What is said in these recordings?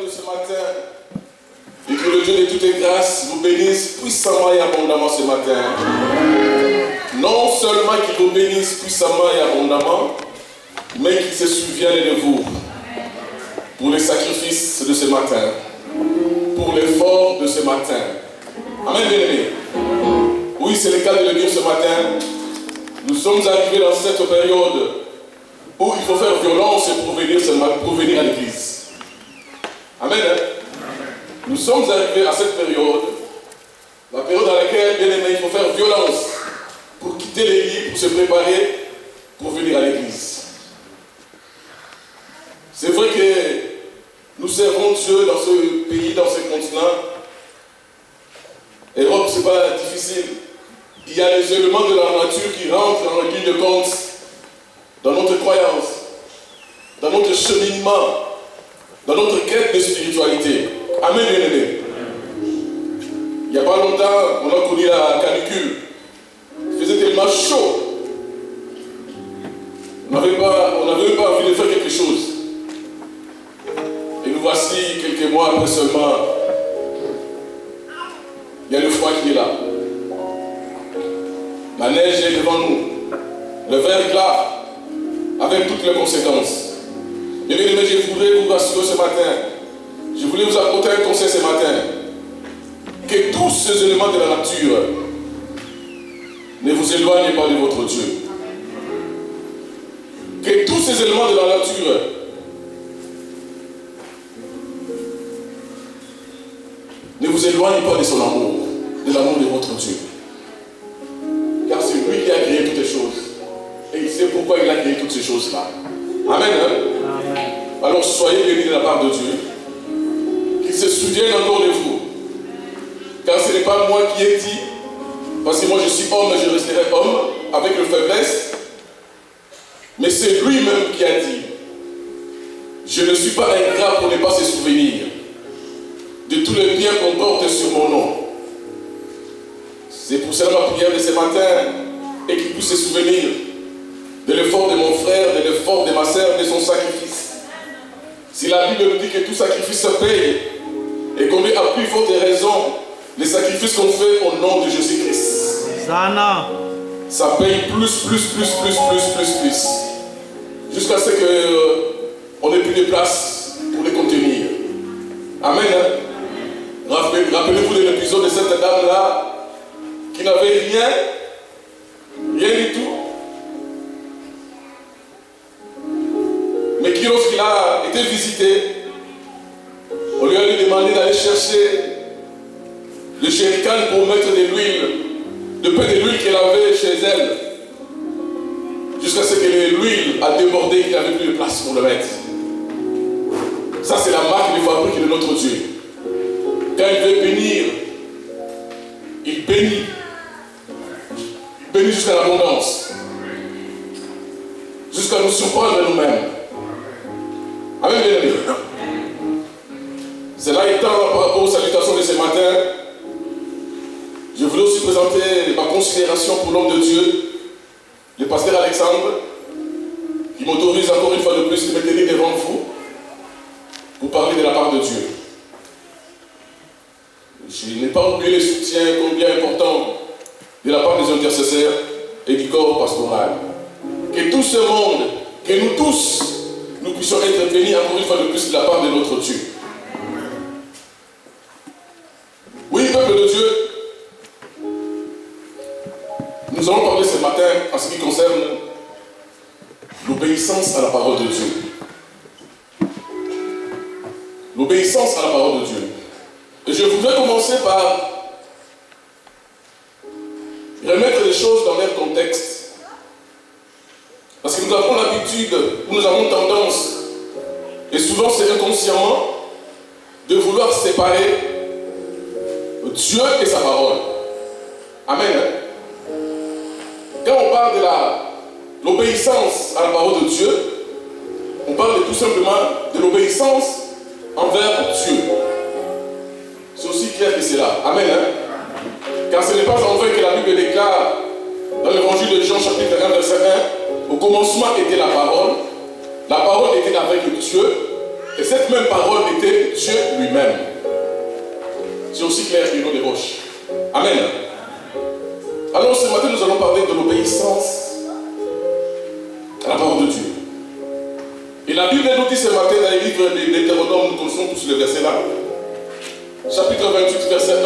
de ce matin et que le Dieu de toutes grâces vous bénisse puissamment et abondamment ce matin. Non seulement qu'il vous bénisse puissamment et abondamment, mais qu'il se souvienne de vous pour les sacrifices de ce matin, pour l'effort de ce matin. Amen, bien-aimés. Oui, c'est le cas de le dire ce matin. Nous sommes arrivés dans cette période où il faut faire violence pour venir à l'église. Amen. Nous sommes arrivés à cette période, la période dans laquelle, bien aimé, il faut faire violence pour quitter les lits, pour se préparer pour venir à l'église. C'est vrai que nous servons Dieu dans ce pays, dans ce continent. Europe, ce n'est pas difficile. Il y a les éléments de la nature qui rentrent en ligne de compte dans notre croyance, dans notre cheminement, dans notre quête de spiritualité. Amen, bien-aimé. Il n'y a pas longtemps, on a connu la canicule. Il faisait tellement chaud. On n'avait pas envie de faire quelque chose. Et nous voici quelques mois après seulement. Il y a le froid qui est là. La neige est devant nous. Le verglas, avec toutes les conséquences. Bien aimé, je voudrais vous rassurer ce matin. Je voulais vous apporter un conseil ce matin. Que tous ces éléments de la nature ne vous éloignent pas de votre Dieu. Que tous ces éléments de la nature ne vous éloignent pas de son amour, de l'amour de votre Dieu. Car c'est lui qui a créé toutes les choses. Et il sait pourquoi il a créé toutes ces choses-là. Amen. Amen. Alors soyez bénis de la part de Dieu. Qu'il se souvienne encore de vous. Car ce n'est pas moi qui ai dit, parce que moi je suis homme et je resterai homme, avec le faiblesse. Mais c'est lui-même qui a dit, je ne suis pas ingrat pour ne pas se souvenir de tous les biens qu'on porte sur mon nom. C'est pour cela ma prière de ce matin, et qu'il puisse se souvenir de l'effort de mon frère, de l'effort de ma sœur, de son sacrifice. Si la Bible nous dit que tout sacrifice se paye, et qu'on met à plus forte raison les sacrifices qu'on fait au nom de Jésus-Christ. Ça paye plus. Jusqu'à ce qu'on n'ait plus de place pour les contenir. Amen. Rappelez-vous de l'épisode de cette dame-là qui n'avait rien du tout. Mais qui, lorsqu'il a été visité, on lui a demandé d'aller chercher le jerrycan pour mettre de l'huile, de peu de l'huile qu'elle avait chez elle, jusqu'à ce que l'huile a débordé et qu'il n'avait plus de place pour le mettre. Ça, c'est la marque de fabrique de notre Dieu. Quand il veut bénir, il bénit. Il bénit jusqu'à l'abondance, jusqu'à nous surprendre nous-mêmes. Amen, bien-aimé. Cela étant par rapport aux salutations de ce matin, je voulais aussi présenter ma considération pour l'homme de Dieu, le pasteur Alexandre, qui m'autorise encore une fois de plus de me tenir devant vous pour parler de la part de Dieu. Je n'ai pas oublié le soutien combien important de la part des intercesseurs et du corps pastoral. Que tout ce monde, que nous tous, nous puissions être bénis encore une fois de plus de la part de notre Dieu. Oui, peuple de Dieu, nous allons parler ce matin en ce qui concerne l'obéissance à la parole de Dieu. L'obéissance à la parole de Dieu. Et je voudrais commencer par remettre les choses dans leur contexte. Parce que nous avons l'habitude, nous avons tendance, et souvent c'est inconsciemment, de vouloir séparer Dieu et sa parole. Amen. Quand on parle de l'obéissance à la parole de Dieu, on parle tout simplement de l'obéissance envers Dieu. C'est aussi clair que c'est là. Amen. Car ce n'est pas en vain que la Bible déclare dans l'évangile de Jean chapitre 1 verset 1, au commencement était la parole était avec Dieu, Et cette même parole était Dieu lui-même. C'est aussi clair que des roches. Amen. Alors ce matin, nous allons parler de l'obéissance à la parole de Dieu. Et la Bible nous dit ce matin dans les livres de Deutéronome, nous connaissons tous le verset là. Chapitre 28, verset 1.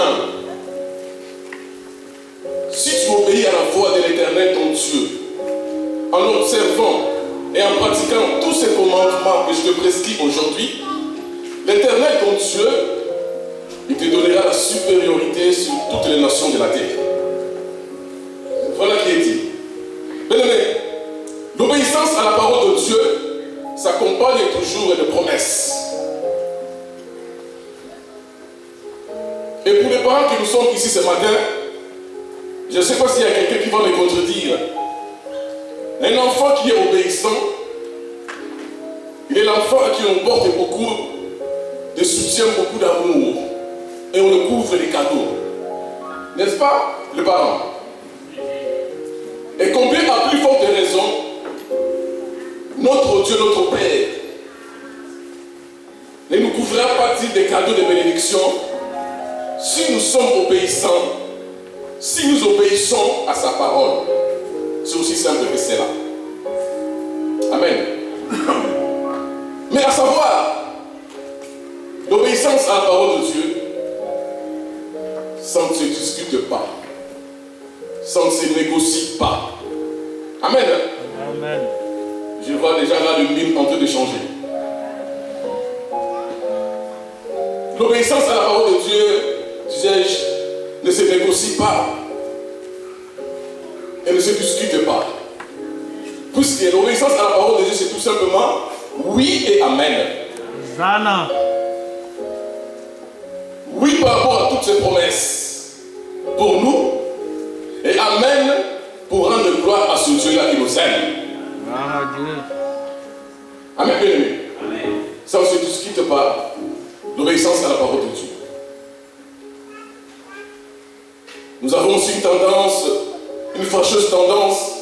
Si tu obéis à la voix de l'Éternel ton Dieu, en observant et en pratiquant tous ces commandements que je te prescris aujourd'hui, l'Éternel ton Dieu, il te donnera la supériorité sur toutes les nations de la terre. Voilà qui est dit. Bien-aimé, l'obéissance à la parole de Dieu s'accompagne toujours de promesses. Et pour les parents qui nous sommes ici ce matin, je ne sais pas s'il y a quelqu'un qui va me contredire. Un enfant qui est obéissant, il est l'enfant à qui on porte beaucoup de soutien, beaucoup d'amour. Et on le couvre les cadeaux. N'est-ce pas, le parent? Et combien à plus forte raison, notre Dieu, notre Père, ne nous couvrira pas-t-il des cadeaux de bénédiction si nous sommes obéissants, si nous obéissons à sa parole? C'est aussi simple que cela. Amen. Mais à savoir, l'obéissance à la parole de Dieu, ça ne se discute pas. Ça ne se négocie pas. Amen. Amen. Je vois déjà là le mime en train de changer. L'obéissance à la parole de Dieu, disais-je, ne se négocie pas. Elle ne se discute pas. Puisque l'obéissance à la parole de Dieu, c'est tout simplement oui et amen. Zana. Oui par rapport à toutes ces promesses pour nous, et amen pour rendre gloire à ce Dieu-là qui nous aime. Ah, Dieu. Amen, bien-aimé. Ça ne se discute pas. L'obéissance à la parole de Dieu. Nous avons aussi une tendance, une fâcheuse tendance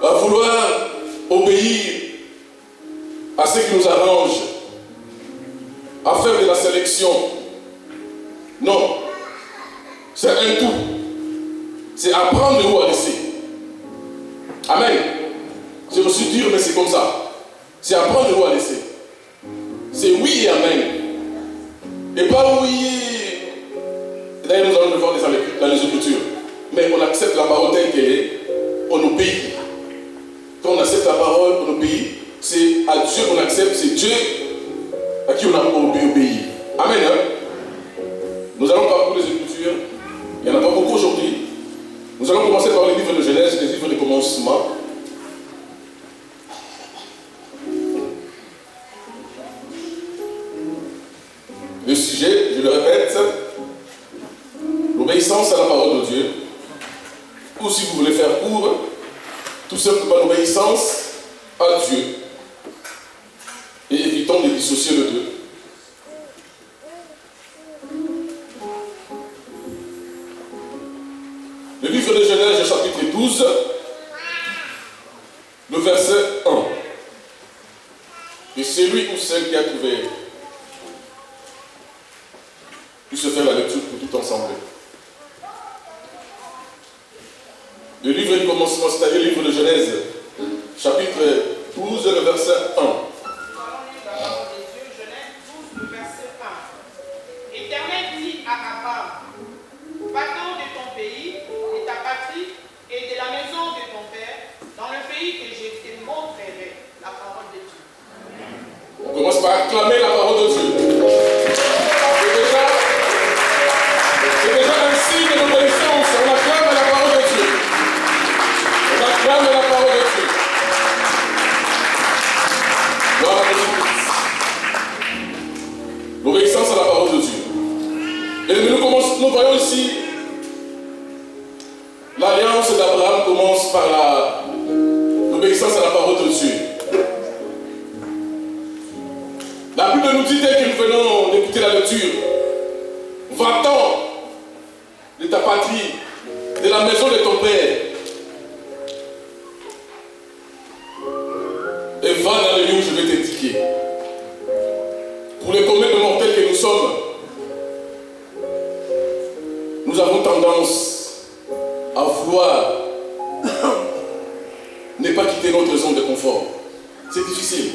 à vouloir obéir à ce qui nous arrange, à faire de la sélection. Non, c'est un tout. C'est à prendre ou à laisser. Amen. C'est aussi dur, mais c'est comme ça. C'est à prendre ou à laisser. C'est oui et amen. Et pas oui. D'ailleurs, nous allons le voir dans les Écritures. Mais on accepte la parole telle qu'elle est, on obéit. Quand on accepte la parole, on obéit. C'est à Dieu qu'on accepte, c'est Dieu à qui on a obéi. Amen. Hein? Nous allons parcourir les Écritures. Il n'y en a pas beaucoup aujourd'hui. Nous allons commencer par les livres de Genèse, les livres de commencement. Le sujet, je le répète, l'obéissance à la parole de Dieu. Ou si vous voulez faire court, tout simplement l'obéissance à Dieu. Et évitons de dissocier le deux. Le livre de Genèse, chapitre 12, le verset 1. Et c'est lui ou celle qui a trouvé. Puisse faire la lecture pour tout ensemble. Le livre du commencement, c'est-à-dire le livre de Genèse, chapitre 12, le verset 1. L'Éternel dit à Abraham, va-t'en de ton pays, de ta patrie et de la maison de ton père, dans le pays que je te montrerai. La parole de Dieu. On commence par acclamer la parole de Dieu. C'est déjà un signe d'obéissance. On acclame la parole de Dieu. On acclame la parole de Dieu. Gloire à Jésus-Christ. L'obéissance à la parole de Dieu. Et nous voyons ici l'alliance d'Abraham commence par l'obéissance à la parole de Dieu. La Bible nous dit, dès que nous venons d'écouter la lecture, va-t'en de ta patrie, de la maison de ton père, et va dans le lieu où je vais t'indiquer. Pour les communs de mortels que nous sommes, nous avons tendance à vouloir ne pas quitter notre zone de confort. C'est difficile.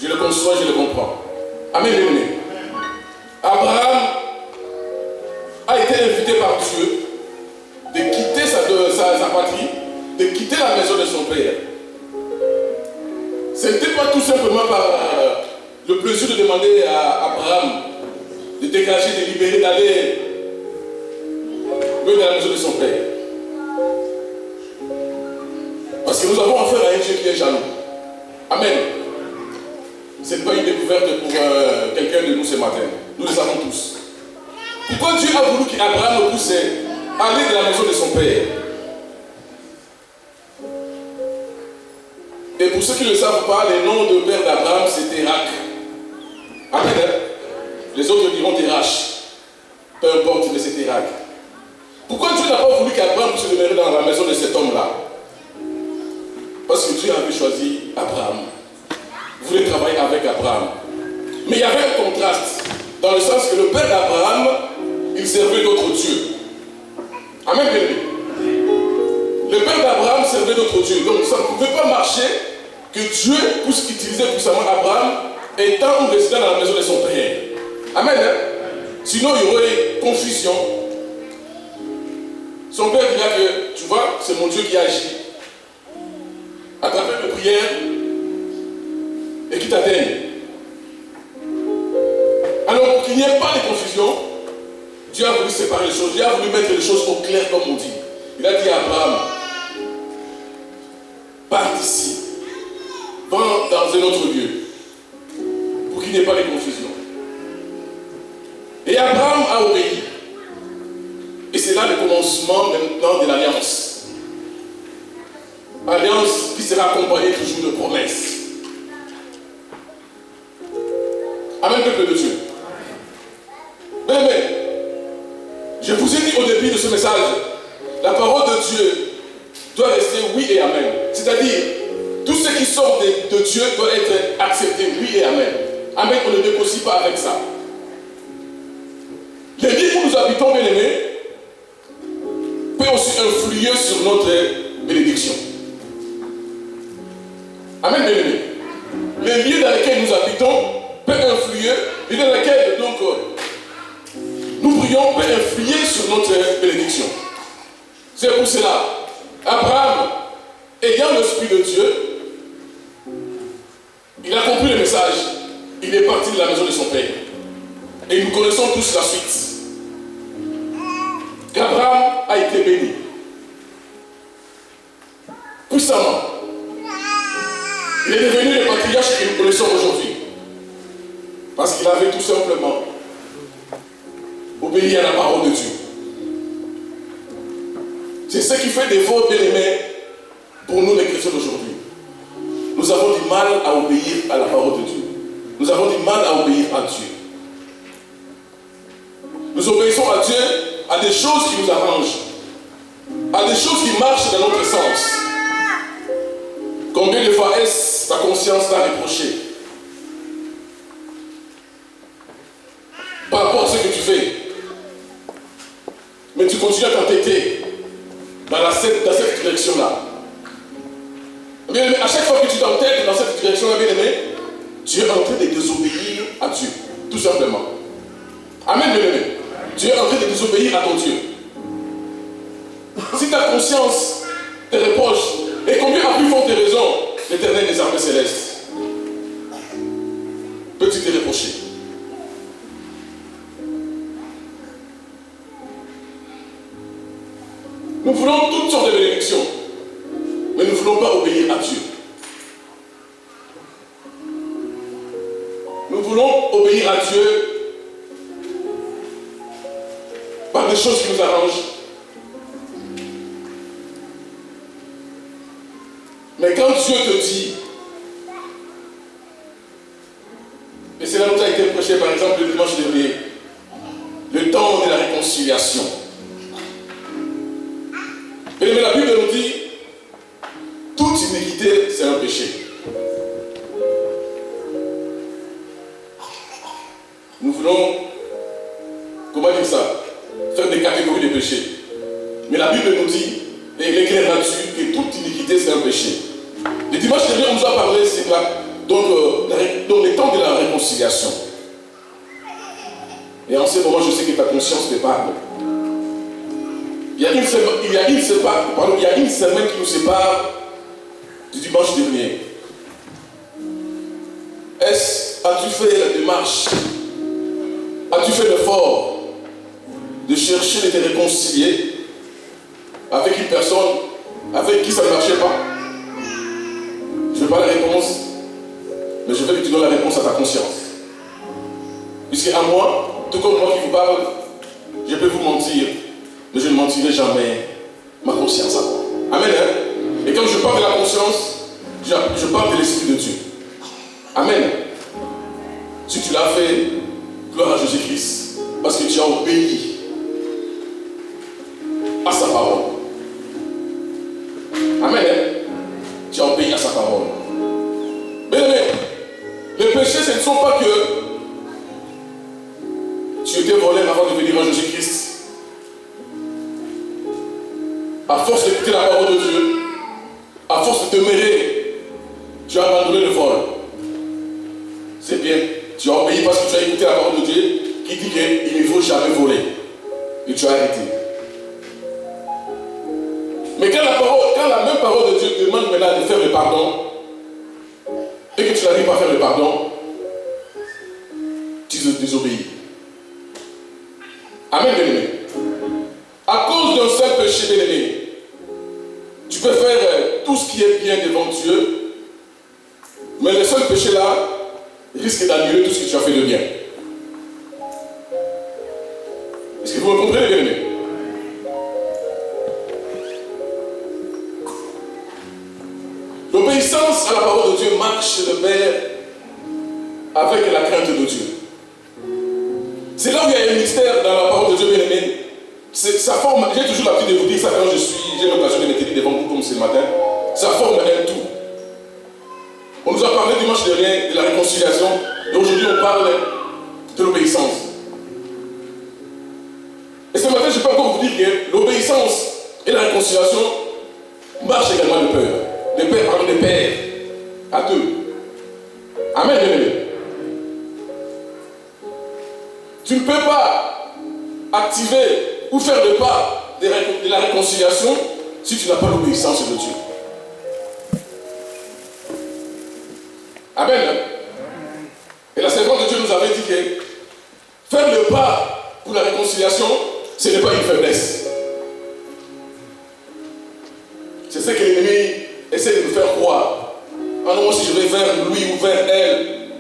Je le conçois, je le comprends. Amen, amen. Abraham a été invité par Dieu de quitter sa patrie, de quitter la maison de son père. Ce n'était pas tout simplement par le plaisir de demander à Abraham de dégager, de libérer, d'aller dans la maison de son père. Parce que nous avons affaire à un Dieu qui est jaloux. Amen. Ce n'est pas une découverte pour quelqu'un de nous ce matin. Nous le savons tous. Pourquoi Dieu a voulu qu'Abraham le pousse à aller de la maison de son père? Et pour ceux qui ne le savent pas, le nom de père d'Abraham, c'est Térak. Amen. Les autres diront Terach. Peu importe, mais c'est Térak. Pourquoi Dieu n'a pas voulu qu'Abraham puisse demeurer dans la maison de cet homme-là? Parce que Dieu avait choisi Abraham. Il voulait travailler avec Abraham. Mais il y avait un contraste, dans le sens que le père d'Abraham, il servait d'autres dieux. Amen, bien. Le père d'Abraham servait d'autres dieux. Donc ça ne pouvait pas marcher que Dieu puisse utiliser puissamment Abraham étant ou résidant dans la maison de son père. Amen. Hein? Sinon, il y aurait confusion. Son père dira que, tu vois, c'est mon Dieu qui agit à travers mes prières et qui t'atteigne. Alors, pour qu'il n'y ait pas de confusion, Dieu a voulu séparer les choses. Dieu a voulu mettre les choses au clair, comme on dit. Il a dit à Abraham, pars d'ici, va dans un autre lieu, pour qu'il n'y ait pas de confusion. Et Abraham a obéi. Et c'est là le commencement maintenant de l'alliance. Alliance qui sera accompagnée toujours de promesses. Amen, peuple de Dieu. Mais, je vous ai dit au début de ce message, la parole de Dieu doit rester oui et amen. C'est-à-dire, tout ce qui sort de Dieu doit être accepté oui et amen. Amen, on ne négocie pas avec ça. Les lieux où nous habitons, bien aimés, peut aussi influer sur notre bénédiction. Amen, bien aimés. Les lieux dans lesquels nous habitons peut influer, et dans lesquels donc nous prions peut influer sur notre bénédiction. C'est pour cela, Abraham, ayant l'Esprit de Dieu, il a compris le message, il est parti de la maison de son père. Et nous connaissons tous la suite. Qu'Abraham a été béni. Puissamment. Il est devenu le patriarche que nous connaissons aujourd'hui. Parce qu'il avait tout simplement obéi à la parole de Dieu. C'est ce qui fait défaut, bien-aimés, pour nous les chrétiens d'aujourd'hui. Nous avons du mal à obéir à la parole de Dieu. Nous avons du mal à obéir à Dieu. Nous obéissons à Dieu à des choses qui nous arrangent, à des choses qui marchent dans notre sens. Combien de fois est-ce ta conscience t'a reproché par rapport à ce que tu fais? Mais tu continues à t'entêter dans cette direction-là. Bien aimé, à chaque fois que tu t'entêtes dans cette direction-là, bien aimé, tu es en train de désobéir à Dieu, tout simplement. Amen, bien aimé. Tu es en train de désobéir à ton Dieu. Si ta conscience te reproche, et combien à plus forte raison, l'Éternel des armées célestes peux-tu te reprocher? Nous voulons toutes sortes de bénédictions, mais nous ne voulons pas obéir à Dieu. Nous voulons obéir à Dieu par des choses qui nous arrangent. Mais quand Dieu te dit, et cela nous a été prêché par exemple le dimanche dernier, le temps de la réconciliation. Mais la Bible nous dit, toute iniquité c'est un péché. nous voulons, comment dire ça, faire des catégories de péchés. Mais la Bible nous dit, et il est clair là-dessus, que toute iniquité c'est un péché. Le dimanche dernier, on nous a parlé, c'est donc les temps de la réconciliation. Et en ce moment, je sais que ta conscience te parle. Il y a une semaine qui nous sépare du dimanche dernier. As-tu fait la démarche? As-tu fait l'effort de chercher de te réconcilier avec une personne avec qui ça ne marchait pas? Je ne veux pas la réponse, mais je veux que tu donnes la réponse à ta conscience. Puisque à moi, tout comme moi qui vous parle, je peux vous mentir, mais je ne mentirai jamais ma conscience à moi. Amen. Hein? Et quand je parle de la conscience, je parle de l'Esprit de Dieu. Amen. Si tu l'as fait, gloire à Jésus-Christ, parce que tu as obéi à sa parole. Amen. Hein? Tu as obéi à sa parole. Mais les péchés, ce ne sont pas que tu étais volé avant de venir à Jésus-Christ. À force d'écouter la parole de Dieu, à force de te mêler, tu as abandonné le vol. C'est bien. Tu as obéi parce que tu as écouté la parole de Dieu qui dit qu'il ne faut jamais voler. Et tu as arrêté. Mais quand la même parole de Dieu te demande maintenant de faire le pardon, et que tu n'arrives pas à faire le pardon, tu désobéis. Amen, bien-aimé. À cause d'un seul péché, bien-aimé, tu peux faire tout ce qui est bien devant Dieu, mais le seul péché là risque d'annuler tout ce que tu as fait de bien. Est-ce que vous me comprenez, bien-aimé? L'obéissance à la parole de Dieu marche de pair avec la crainte de Dieu. C'est là où il y a un mystère dans la parole de Dieu, bien-aimé. Ça forme, j'ai toujours l'habitude de vous dire ça quand j'ai l'occasion de me tenir devant vous comme ce matin. Ça forme un tout. On nous a parlé dimanche dernier de la réconciliation et aujourd'hui on parle de l'obéissance. Et ce matin je peux encore vous dire que l'obéissance et la réconciliation marchent également de peur. De pair à deux. Amen, bien-aimé. Tu ne peux pas activer ou faire le pas de la réconciliation si tu n'as pas l'obéissance de Dieu. Amen. Et la servante de Dieu nous avait dit que faire le pas pour la réconciliation, ce n'est pas une faiblesse. C'est ce que l'ennemi essaie de nous faire croire. Ah non, moi si je vais vers lui ou vers elle,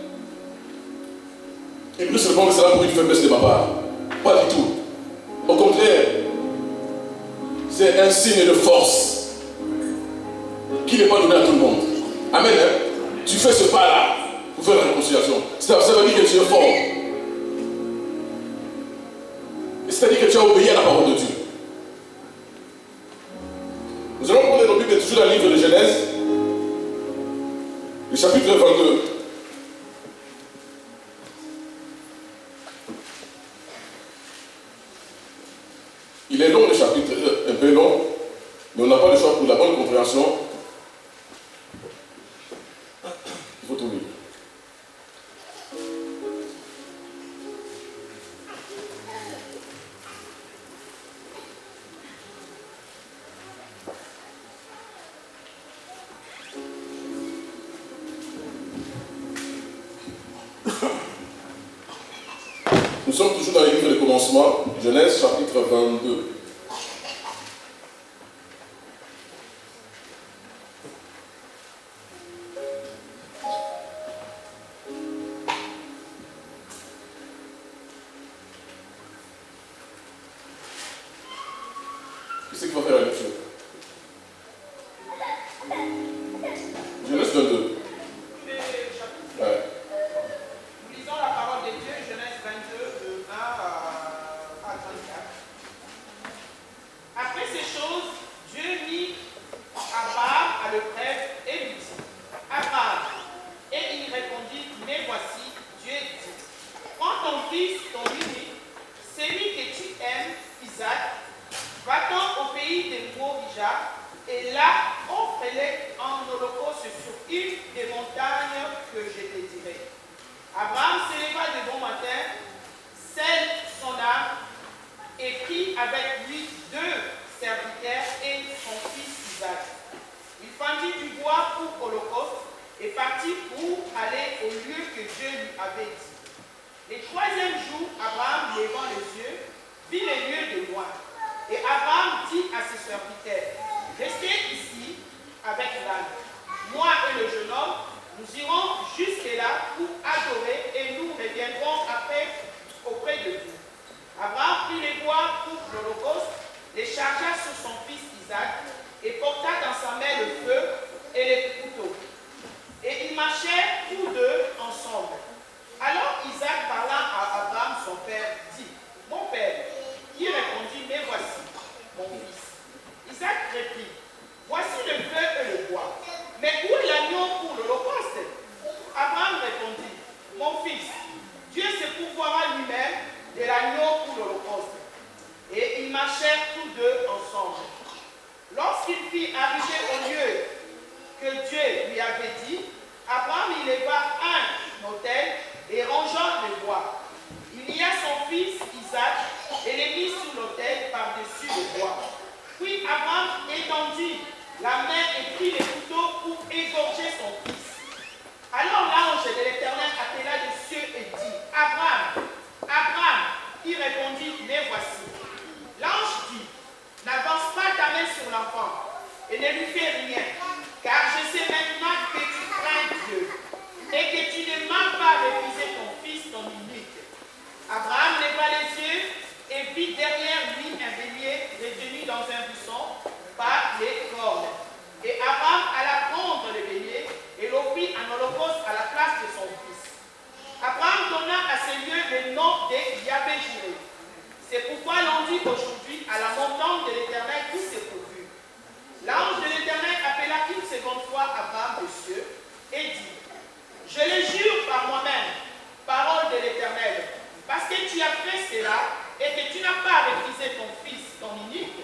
il peut se répondre que c'est là pour une faiblesse de ma part. Pas du tout. Au contraire, c'est un signe de force qui n'est pas donné à tout le monde. Amen. Hein? Tu fais ce pas-là pour faire la réconciliation. Ça veut dire que tu es fort. C'est-à-dire que tu as obéi à la parole de Dieu. Nous allons prendre nos Bibles toujours dans le livre de Genèse, le chapitre 22. Il est long, le chapitre, un peu long, mais on n'a pas le choix pour la bonne compréhension. Il faut tout lire. Nous sommes toujours dans le livre de commencement, Genèse chapitre 22. Qu'est-ce qu'il va faire la lecture? Genèse 22. Ouais. Nous lisons la parole de Dieu, Genèse 22, de 20 à 34. Après ces choses, Dieu mit Abraham à l'épreuve et lui dit, Abraham, et il répondit, mais voici, Dieu dit, prends ton fils avait dit. Le troisième jour, Abraham, levant les yeux, vit les lieux de loin. Et Abraham dit à ses serviteurs, restez ici avec l'âne. Moi et le jeune homme, nous irons jusque-là pour adorer et nous reviendrons après auprès de vous. Abraham prit les bois pour l'holocauste, les chargea sur son fils Isaac et porta dans sa main le feu et les couteaux. Et ils marchèrent tous deux ensemble. Alors Isaac parlant à Abraham son père dit, mon père, qui répondit, mais voici mon fils. Isaac répondit, voici le feu et le bois, mais où est l'agneau pour l'holocauste? Abraham répondit, mon fils, Dieu se pourvoira lui-même de l'agneau pour l'holocauste. Et ils marchèrent tous deux ensemble. Lorsqu'il fit arriver au lieu que Dieu lui avait dit, Abraham y leva un autel et rangea le bois. Il lia son fils Isaac et les mit sur l'autel par-dessus le bois. Puis Abraham étendit la main et prit les couteaux pour égorger son fils. Alors l'ange de l'Éternel appela des cieux et dit, Abraham, Abraham, il répondit, les voici. L'ange dit, n'avance pas ta main sur l'enfant et ne lui fais rien, car je sais maintenant que tu crains Dieu et que tu ne m'as pas refusé ton fils, ton unique. Abraham leva les yeux et vit derrière lui un bélier retenu dans un buisson par les cornes. Et Abraham alla prendre le bélier et l'offrit en holocauste à la place de son fils. Abraham donna à ce lieu le nom de Yahvé-Jiré. C'est pourquoi l'on dit aujourd'hui à la montagne de l'Éternel qui s'est pourvu. L'ange de l'Éternel appela une seconde fois Abraham des cieux et dit, je le jure par moi-même, parole de l'Éternel, parce que tu as fait cela et que tu n'as pas refusé ton fils, ton unique,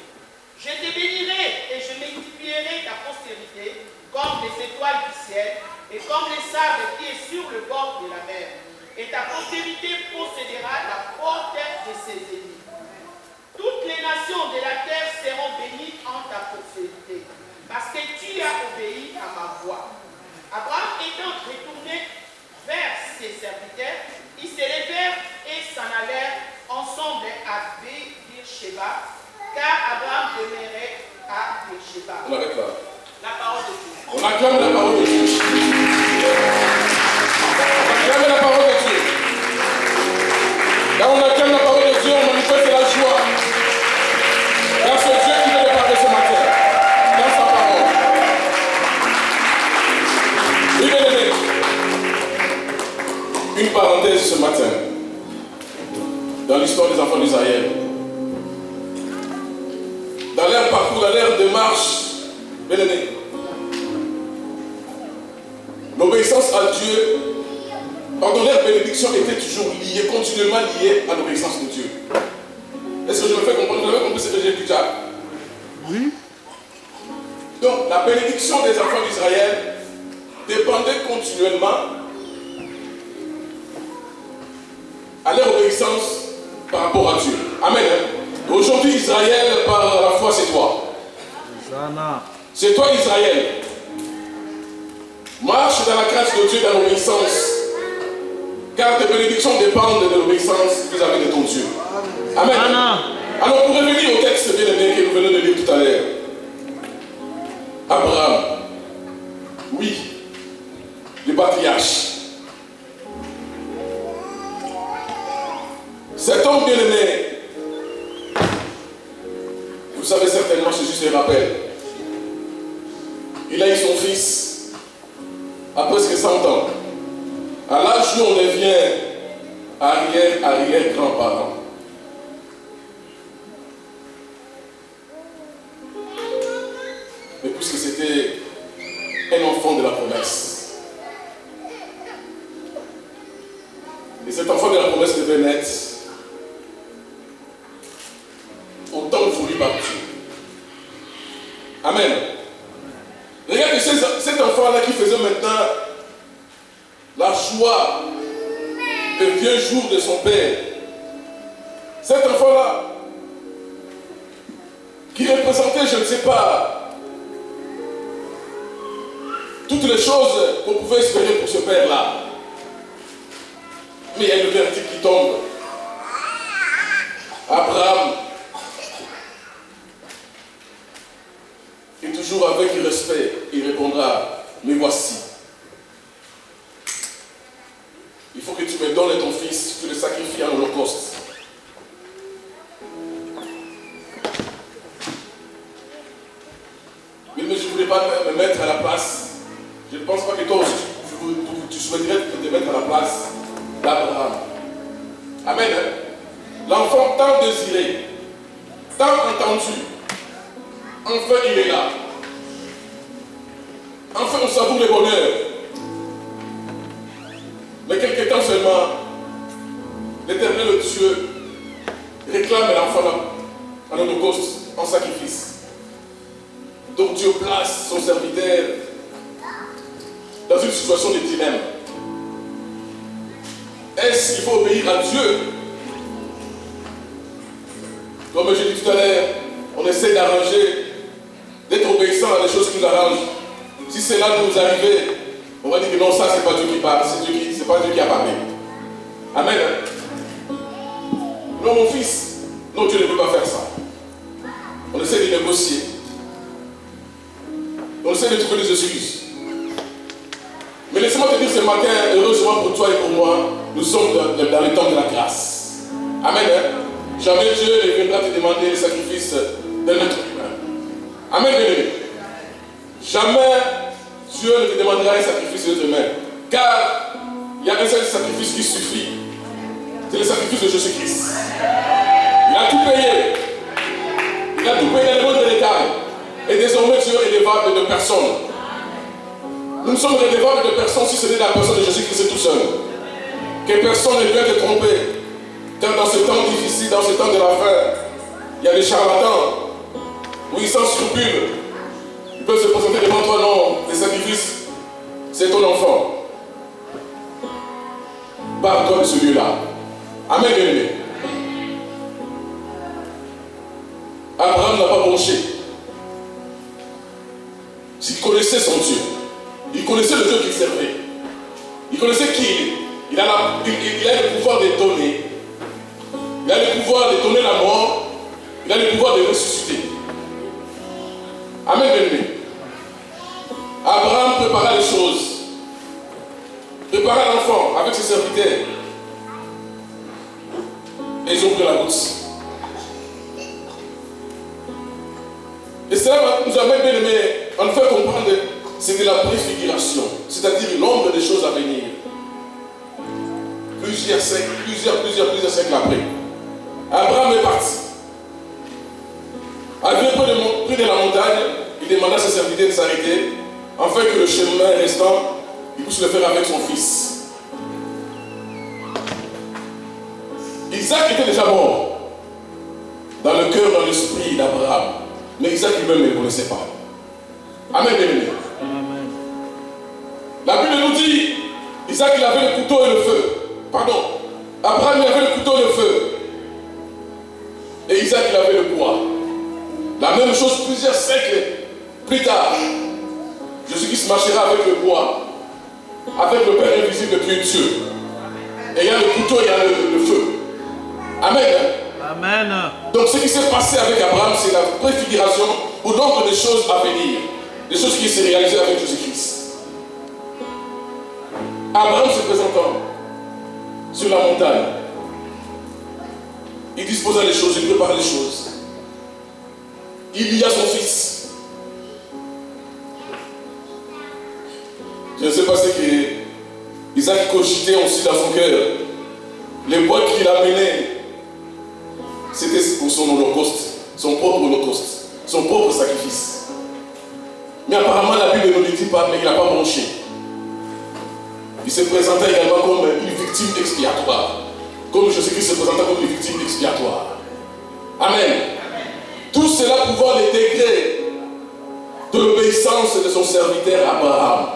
je te bénirai et je multiplierai ta postérité comme les étoiles du ciel et comme les sables qui est sur le bord de la mer. Et ta postérité possédera la porte de ses ennemis. Toutes les nations de la terre seront bénies en ta postérité, parce que tu as obéi à ma voix. Abraham étant retourné vers ses serviteurs, ils se levèrent et s'en allèrent ensemble à Beersheba, car Abraham demeurait à Beersheba. On arrête là. La parole de Dieu. On acclame la parole de Dieu. On acclame la parole de Dieu. Là, on acclame la parole de Dieu, on manifeste la joie. Dans ce Dieu qui vient de parler ce matin. Dans sa parole. Oui, bien-aimé. Une parenthèse ce matin. Dans l'histoire des enfants d'Israël. Dans leur parcours, dans leur démarche, bien-aimé, l'obéissance à Dieu, pardon, leur bénédiction était toujours liée, continuellement liée à l'obéissance de Dieu. Est-ce que je me fais comprendre? Vous avez compris ce que j'ai dit déjà? Oui. Donc, la bénédiction des enfants d'Israël dépendait continuellement à leur obéissance par rapport à Dieu. Amen. Aujourd'hui, Israël, par la foi, c'est toi. C'est toi, Israël. Marche dans la grâce de Dieu, dans l'obéissance. Car tes bénédictions dépendent de l'obéissance que vous avez de ton Dieu. Amen. Alors, pour revenir au texte bien-aimé que nous venons de lire tout à l'heure. Abraham. Oui. Le patriarche. Cet homme bien-aimé, vous savez certainement, c'est juste un rappel. Il a eu son fils à presque 100 ans. À l'âge où on devient arrière-grand-parent. Mais puisque c'était un enfant de la promesse. Et cet enfant de la promesse devait naître au temps voulu par Dieu. Amen. Regardez cet enfant-là qui faisait maintenant la joie des vieux jours de son père. Cet enfant-là qui représentait, je ne sais pas, toutes les choses qu'on pouvait espérer pour ce père-là. Mais il y a le verdict qui tombe. Abraham est toujours avec respect. Il répondra, mais voici. Il faut que tu me donnes ton fils, tu le sacrifies en holocauste. Mais je ne voulais pas me mettre à la place. Je ne pense pas que toi aussi tu souhaiterais te mettre à la place d'Abraham. Amen. L'enfant tant désiré, tant entendu, enfin il est là. Enfin on savoure le bonheur. Mais quelque temps seulement, l'Éternel Dieu réclame l'enfant en holocauste, en sacrifice. Donc Dieu place son serviteur dans une situation de dilemme. Est-ce qu'il faut obéir à Dieu? Comme j'ai dit tout à l'heure, on essaie d'arranger, d'être obéissant à des choses qui nous arrangent. Si cela nous arrivait, on va dire que non, ça c'est pas Dieu qui parle, c'est pas Dieu qui a parlé. Amen. Non, mon fils, non, Dieu ne peut pas faire ça. On essaie de négocier. On essaie de trouver des excuses. Mais laisse-moi te dire ce matin, heureusement pour toi et pour moi, nous sommes dans le temps de la grâce. Amen. Jamais Dieu ne viendra te demander le sacrifice d'un être humain. Amen. Jamais Dieu ne te demandera un sacrifice d'être humain. Car il y a un seul sacrifice qui suffit. C'est le sacrifice de Jésus-Christ. Il a tout payé. Il a tout payé dans le monde de l'État. Et désormais Dieu est redevable de personne. Nous sommes redevables de personne si ce n'est la personne de Jésus-Christ tout seul. Que personne ne peut te tromper. Car dans ce temps difficile, dans ce temps de la fin, il y a des charlatans. Oui, sans scrupules. Ils peuvent se présenter devant toi, non, les sacrifices, c'est ton enfant. Barre-toi de ce lieu-là. Amen, bien-aimé. Abraham n'a pas bronché. Il connaissait son Dieu. Il connaissait le Dieu qu'il servait. Il connaissait qui il est. Il a le pouvoir de donner. Il a le pouvoir de donner la mort. Il a le pouvoir de ressusciter. Amen, bien-aimé. Abraham prépara les choses. Prépara l'enfant avec ses serviteurs. Et ils ont pris la route. Et cela nous amène, bien aimé, à nous faire comprendre que c'est de la préfiguration, c'est-à-dire l'ombre des choses à venir. Plusieurs siècles après. Abraham est parti. Arrivé près de la montagne, il demanda à ses serviteurs de s'arrêter, afin que le chemin restant, il puisse le faire avec son fils. Isaac était déjà mort, dans le cœur, dans l'esprit d'Abraham. Mais Isaac lui-même ne le connaissait pas. Amen, bien-aimé. La Bible nous dit, Isaac il avait le couteau et le feu. Pardon, Abraham il avait le couteau et le feu. Et Isaac il avait le bois. La même chose plusieurs siècles plus tard. Jésus-Christ marchera avec le bois, avec le Père invisible qui est Dieu. Et il y a le couteau et il y a le feu. Amen. Amen. Donc ce qui s'est passé avec Abraham, c'est la préfiguration pour l'ombre des choses à venir. Des choses qui s'est réalisées avec Jésus-Christ. Abraham se présentant sur la montagne, il disposa les choses, il prépara les choses. Il y a son fils. Je ne sais pas ce que Isaac cogitait aussi dans son cœur. Les bois qu'il amenait, c'était pour son holocauste, son propre holocauste, son propre sacrifice. Mais apparemment la Bible ne le dit pas, mais il n'a pas bronché. Il se présentait également comme une victime expiatoire. Comme Jésus-Christ se présentait comme une victime expiatoire. Amen. Tout cela pouvant les degrés de l'obéissance de son serviteur Abraham.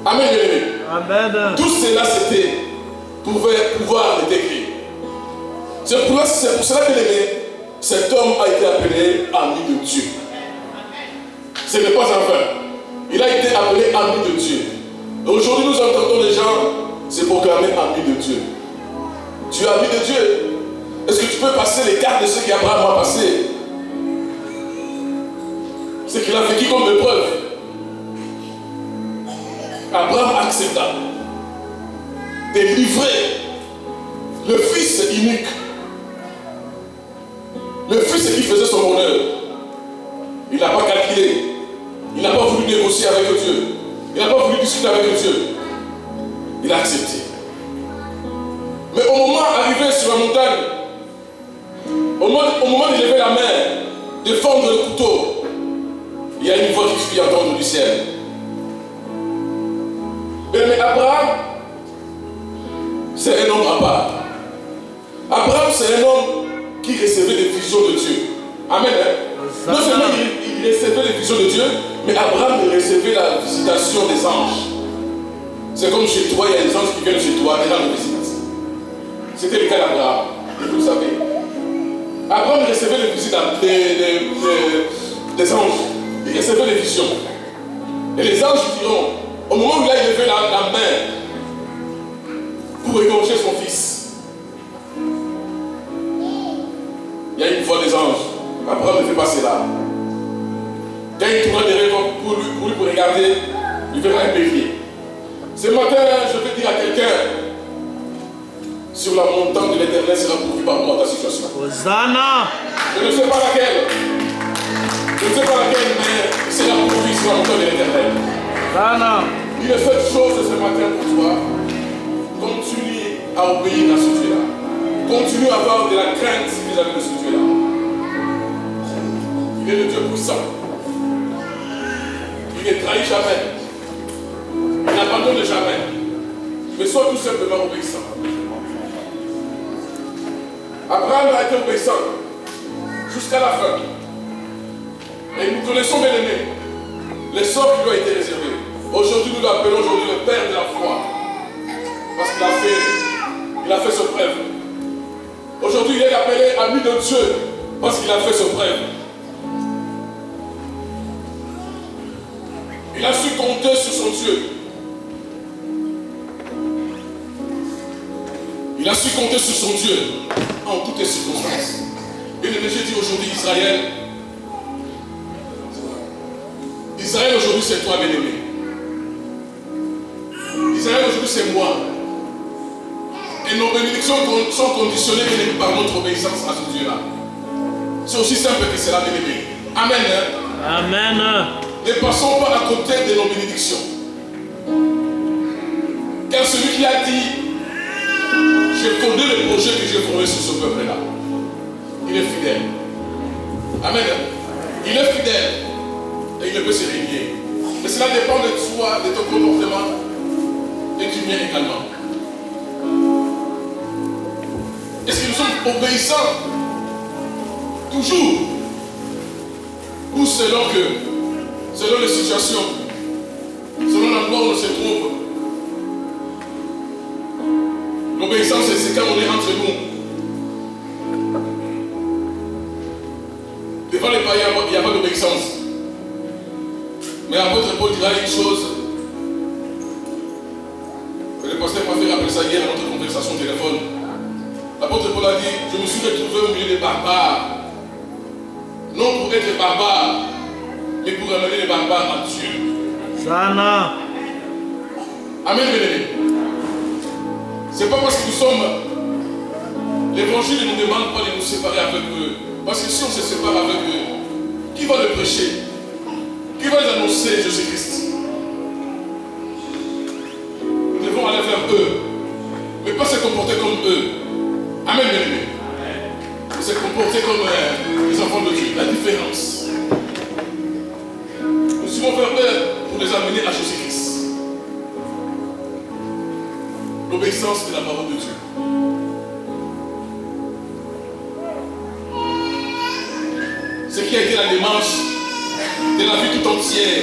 Amen, bien-aimé. Amen. Tout cela pouvait pouvoir les degrés. C'est pour cela, bien-aimé, cet homme a été appelé ami de Dieu. Ce n'est pas en vain. Il a été appelé ami de Dieu. Aujourd'hui, nous entendons les gens c'est proclamer ami de Dieu. Tu es ami de Dieu. Est-ce que tu peux passer les cartes de ce qu'Abraham a passé? Ce qu'il a vécu comme épreuve. Abraham accepta de livrer le fils unique. Le fils qui faisait son bonheur. Il n'a pas calculé. Il n'a pas voulu négocier avec Dieu. Il n'a pas voulu discuter avec Dieu. Il a accepté. Mais au moment arrivé sur la montagne, au moment de lever la main, de fendre le couteau, il y a une voix qui fit entendre du ciel. Mais Abraham, c'est un homme à part. Abraham, c'est un homme qui recevait des visions de Dieu. Amen. Non seulement il recevait les visions de Dieu, mais Abraham recevait la visitation des anges. C'est comme chez toi, il y a des anges qui viennent chez toi et rendent visite. C'était le cas d'Abraham, et vous le savez. Abraham recevait les visites des anges. Il recevait les visions. Et les anges diront, au moment où il a levé la main pour égorger son fils, il y a une voix des anges. Abraham ne fait pas cela. Quand il tourne derrière pour regarder, il verra un bélier. Ce matin, je vais dire à quelqu'un, sur la montagne de l'Éternel sera pourvu par moi ta situation. Hosanna. Je ne sais pas laquelle. Je ne sais pas laquelle, mais il sera pourvu sur la montagne de l'Éternel. Hosanna. Il est fait chose ce matin pour toi. Continue à obéir à ce Dieu-là. Continue à avoir de la crainte vis-à-vis de ce Dieu-là. Il est le Dieu puissant. Il ne trahit jamais. Il n'abandonne jamais. Mais sois tout simplement obéissant. Abraham a été obéissant jusqu'à la fin. Et nous connaissons, bien aimés, les sorts qui lui ont été réservés. Aujourd'hui, nous l'appelons aujourd'hui le Père de la foi. Parce qu'il a fait ses preuves. Aujourd'hui, il est appelé ami de Dieu. Parce qu'il a fait ses preuves. Il a su compter sur son Dieu. Il a su compter sur son Dieu en toutes les circonstances. Et le j'ai dit aujourd'hui, Israël, aujourd'hui c'est toi, bien-aimé. Israël aujourd'hui c'est moi. Et nos bénédictions sont conditionnées, bien-aimé, par notre obéissance à ce Dieu-là. C'est aussi simple que cela, bien-aimé. Amen. Hein? Amen. Ne passons pas à côté de nos bénédictions. Car celui qui a dit, je connais le projet que j'ai formé sur ce peuple-là, il est fidèle. Amen. Il est fidèle et il ne peut se régner. Mais cela dépend de toi, de ton comportement et du mien également. Est-ce que nous sommes obéissants toujours ou selon les situations, selon l'endroit où on se trouve? L'obéissance, c'est quand on est entre nous. Devant les païens, il n'y a pas d'obéissance. Mais l'apôtre Paul dira une chose. Le pasteur m'a fait rappeler ça hier à notre conversation au téléphone. L'apôtre Paul a dit, je me suis retrouvé au milieu des barbares. Non pour être barbare, mais pour amener les barbares à Dieu. Sana. Amen, bien-aimé. C'est pas parce que nous sommes. L'évangile ne nous demande pas de nous séparer avec eux. Parce que si on se sépare avec eux, qui va le prêcher? Qui va les annoncer Jésus-Christ? Nous devons aller vers eux, mais pas se comporter comme eux. Amen, bien-aimé. Se comporter comme les enfants de Dieu. La différence. Nous suivons vers eux pour les amener à Jésus-Christ. L'obéissance de la parole de Dieu. Ce qui a été la démarche de la vie tout entière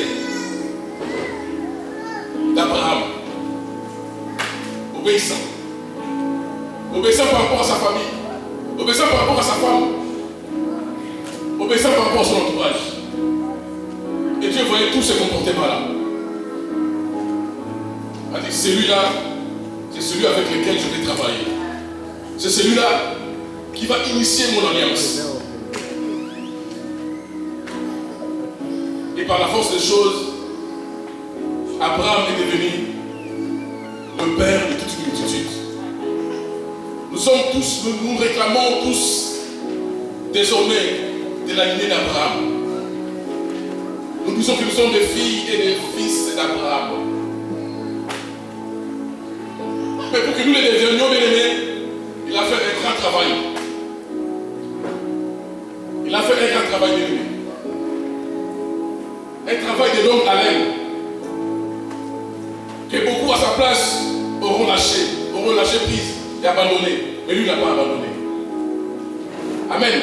d'Abraham. Obéissant. Obéissant par rapport à sa famille. Obéissant par rapport à sa femme. Obéissant par rapport à son entourage. Et Dieu voyait tous ces comportements-là. Il a dit, celui-là, c'est celui avec lequel je vais travailler. C'est celui-là qui va initier mon alliance. Et par la force des choses, Abraham est devenu le père de toute une multitude. Nous réclamons tous désormais de la lignée d'Abraham. Nous disons que nous sommes des filles et des fils d'Abraham. Mais pour que nous les devenions bien-aimés, il a fait un grand travail. Il a fait un grand travail bien-aimé. Un travail de longue haleine. Que beaucoup à sa place auront lâché prise et abandonné. Mais lui n'a pas abandonné. Amen.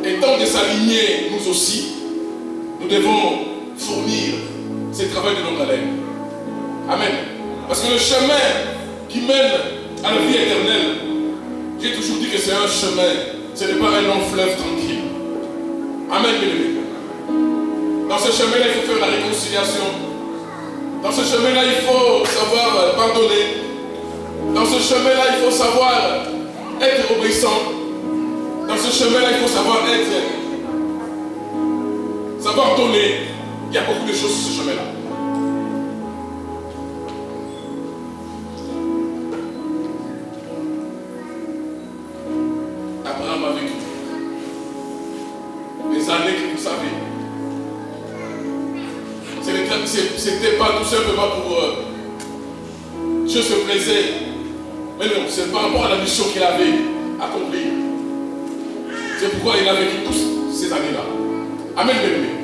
Étant de s'aligner, nous aussi, nous devons fournir ce travail de longue haleine. Amen. Parce que le chemin qui mène à la vie éternelle, j'ai toujours dit que c'est un chemin, ce n'est pas un long fleuve tranquille. Amen, bien-aimé. Dans ce chemin-là, il faut faire la réconciliation. Dans ce chemin-là, il faut savoir pardonner. Dans ce chemin-là, il faut savoir être obéissant. Dans ce chemin-là, il faut savoir donner. Il y a beaucoup de choses sur ce chemin-là. Abraham a vécu les années que vous savez. C'était pas tout simplement pour Dieu se plaisait. Mais non, c'est par rapport à la mission qu'il avait accomplie. C'est pourquoi il a vécu toutes ces années-là. Amen, bien-aimés.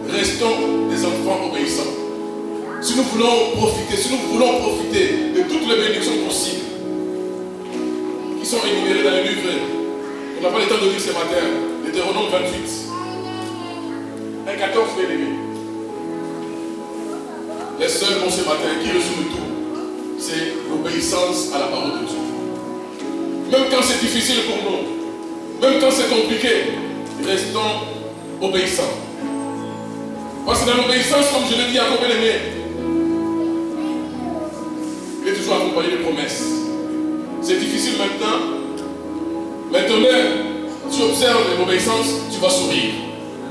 Restons des enfants obéissants. Si nous voulons profiter de toutes les bénédictions possibles qui sont énumérées dans le livre, on n'a pas le temps de lire ce matin, Deutéronome 28, 1,14, bien-aimés. Les seuls mots ce matin qui résument tout, c'est l'obéissance à la parole de Dieu. Même quand c'est difficile pour nous, même quand c'est compliqué, restons obéissants. Parce que dans l'obéissance, comme je l'ai dit à mon bien-aimé, il est toujours accompagné de promesses. C'est difficile maintenant. Maintenant, tu observes l'obéissance, tu vas sourire.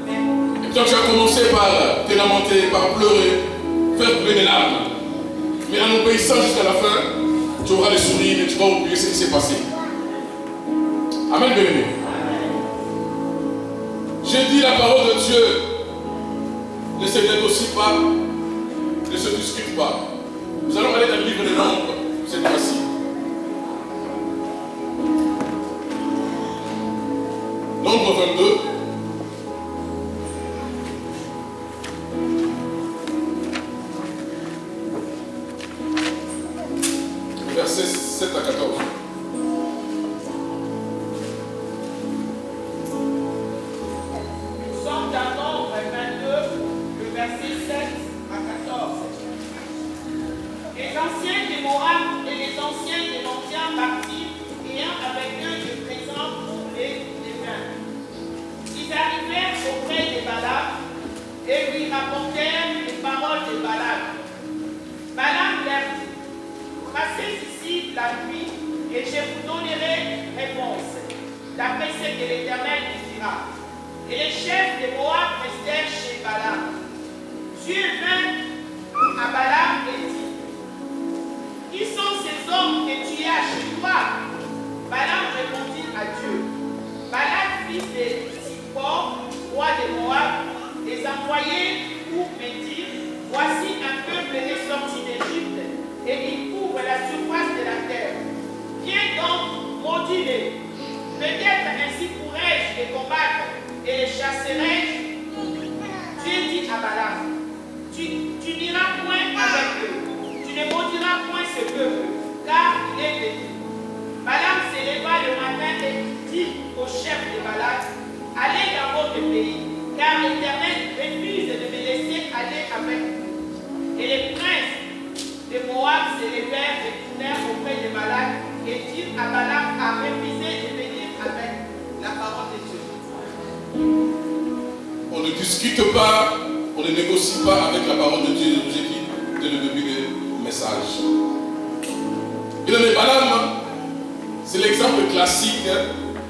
Et quand tu as commencé par te lamenter, par pleurer, faire couler des larmes, mais en obéissant jusqu'à la fin, tu auras le sourire et tu vas oublier ce qui s'est passé. Amen, bien-aimé. J'ai dit la parole de Dieu ne se négocie pas, ne se discute pas. Nous allons aller dans le livre de Nombres cette fois-ci. Nombre 22. Versets 7 à 14. Nous sommes dans Nombre 22, le verset 7 à 14. Les anciens des Moab et les anciens des Montiens partirent, ayant avec eux des présents pour les mains. Ils arrivèrent auprès de Balaam et lui rapportèrent les paroles de Balaam. Balaam leur dit: passez ici la nuit et je vous donnerai réponse, d'après ce que l'Éternel nous dira. Et les chefs de Moab restèrent chez Balaam. Dieu vint à Balaam et dit: qui sont ces hommes que tu as chez toi? Balaam répondit à Dieu: Balak, fils de Zippor, roi de Moab, les envoyés pour me dire: voici un peuple est sorti d'Égypte et il couvre la surface de la terre. Viens donc, maudis-les. Peut-être ainsi pourrais-je les combattre et les chasserai-je. Dieu dit à Balaam: tu n'iras point avec eux. Tu ne maudiras point ce peuple, car il est béni. Balaam s'éleva le matin et dit au chef de Balak: allez dans votre pays, car l'Éternel refuse de me laisser aller avec vous. Et les princes de Moab s'élevèrent et tournèrent auprès de Balak et dirent à Balaam à refuser de venir avec la parole de Dieu. On ne discute pas, on ne négocie pas avec la parole de Dieu, je vous ai dit dès le début de message. Et le Balaam, c'est l'exemple classique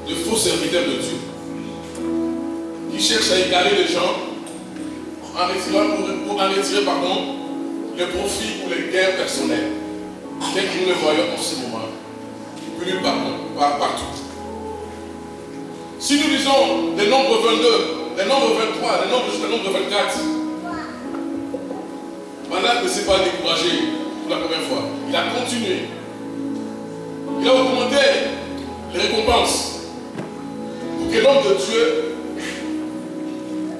de faux serviteurs de Dieu qui cherchent à égarer les gens pour en retirer le profit pour les gains personnels, tel que nous le voyons en ce moment, plus partout. Si nous lisons les nombres 22, les nombres 23, les nombres jusqu'à nombre 24, Balak ne s'est pas découragé pour la première fois. Il a continué. Il a augmenté les récompenses pour que l'homme de Dieu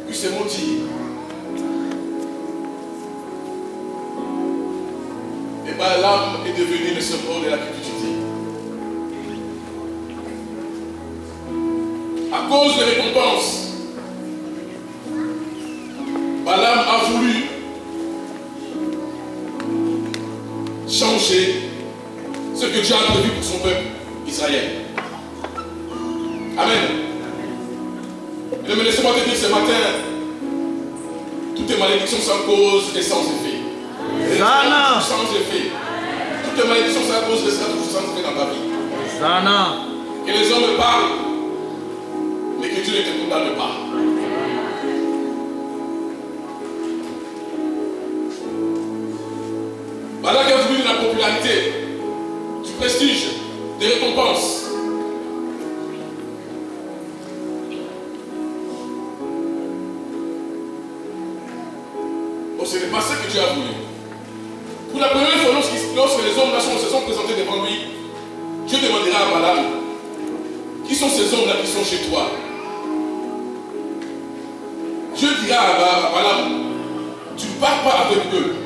puisse se motiver. Et Balaam est devenu le symbole de la cupidité. À cause des récompenses, Balaam a voulu changer ce que Dieu a prévu pour son peuple Israël. Amen. Mais laissez-moi te dire ce matin, toutes les malédictions sans cause et sans effet. Zana. Sans effet. Toutes les malédictions sans cause et sans effet dans ta vie. Zana. Que les hommes parlent, mais que Dieu ne te condamne pas. Balak a voulu de la popularité, du prestige, des récompenses. Bon, ce n'est pas ça que Dieu a voulu. Pour la première fois, lorsque les hommes se sont présentés devant lui, Dieu demandera à Balaam, qui sont ces hommes-là qui sont chez toi? Dieu dira à Balaam, tu ne pars pas avec eux.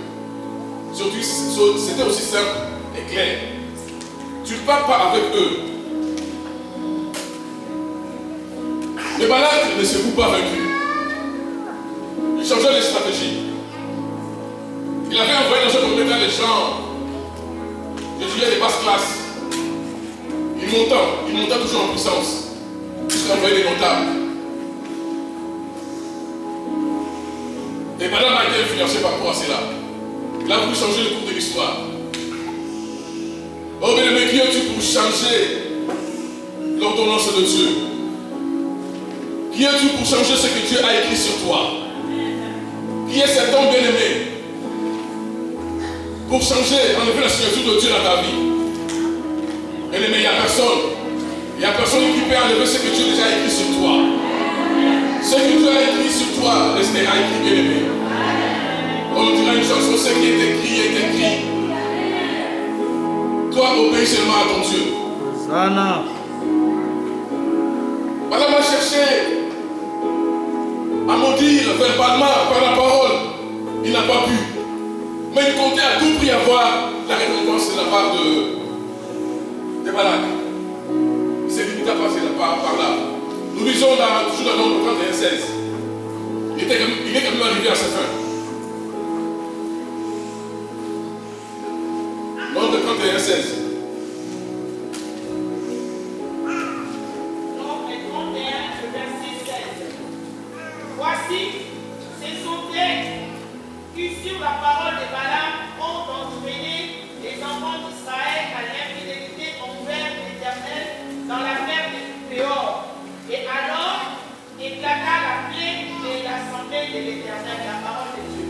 C'était aussi simple et clair. Tu ne pars pas avec eux. Mais Balak ne se coupe pas vaincu. Il changeait de stratégie. Il avait envoyé dans ce commettant les gens de Dieu des basses classes. Il monta toujours en puissance. Jusqu'à envoyer des notables. Et Balaam a été influencé par rapport à cela. Il a voulu changer le cours de l'histoire. Oh, bien-aimé, qui es-tu pour changer l'ordonnance de Dieu? Qui es-tu pour changer ce que Dieu a écrit sur toi? Qui est cet homme bien-aimé pour changer, enlever la signature de Dieu dans ta vie? Bien-aimé, il n'y a personne. Il n'y a personne qui peut enlever ce que Dieu déjà a écrit sur toi. Ce que Dieu a écrit sur toi restera écrit, bien-aimé. On dira une chanson, ce qui est écrit est écrit. Toi, obéis seulement à ton Dieu. Zana. Balaam a cherché à maudire verbalement par la parole. Il n'a pas pu. Mais il comptait à tout prix avoir la récompense de la part de Balak. Il s'est limité à passer par là. Nous lisons toujours dans le nombre 31-16. Il est quand même arrivé à sa fin. Nombre 31-16. Nombre 31, le verset 16. Voici, ce sont elles qui, sur la parole de Balaam, ont entraîné les enfants d'Israël à l'infidélité envers l'Éternel dans la mer de Péor. Et alors, éclata la plaie de l'assemblée de l'Éternel, la parole de Dieu.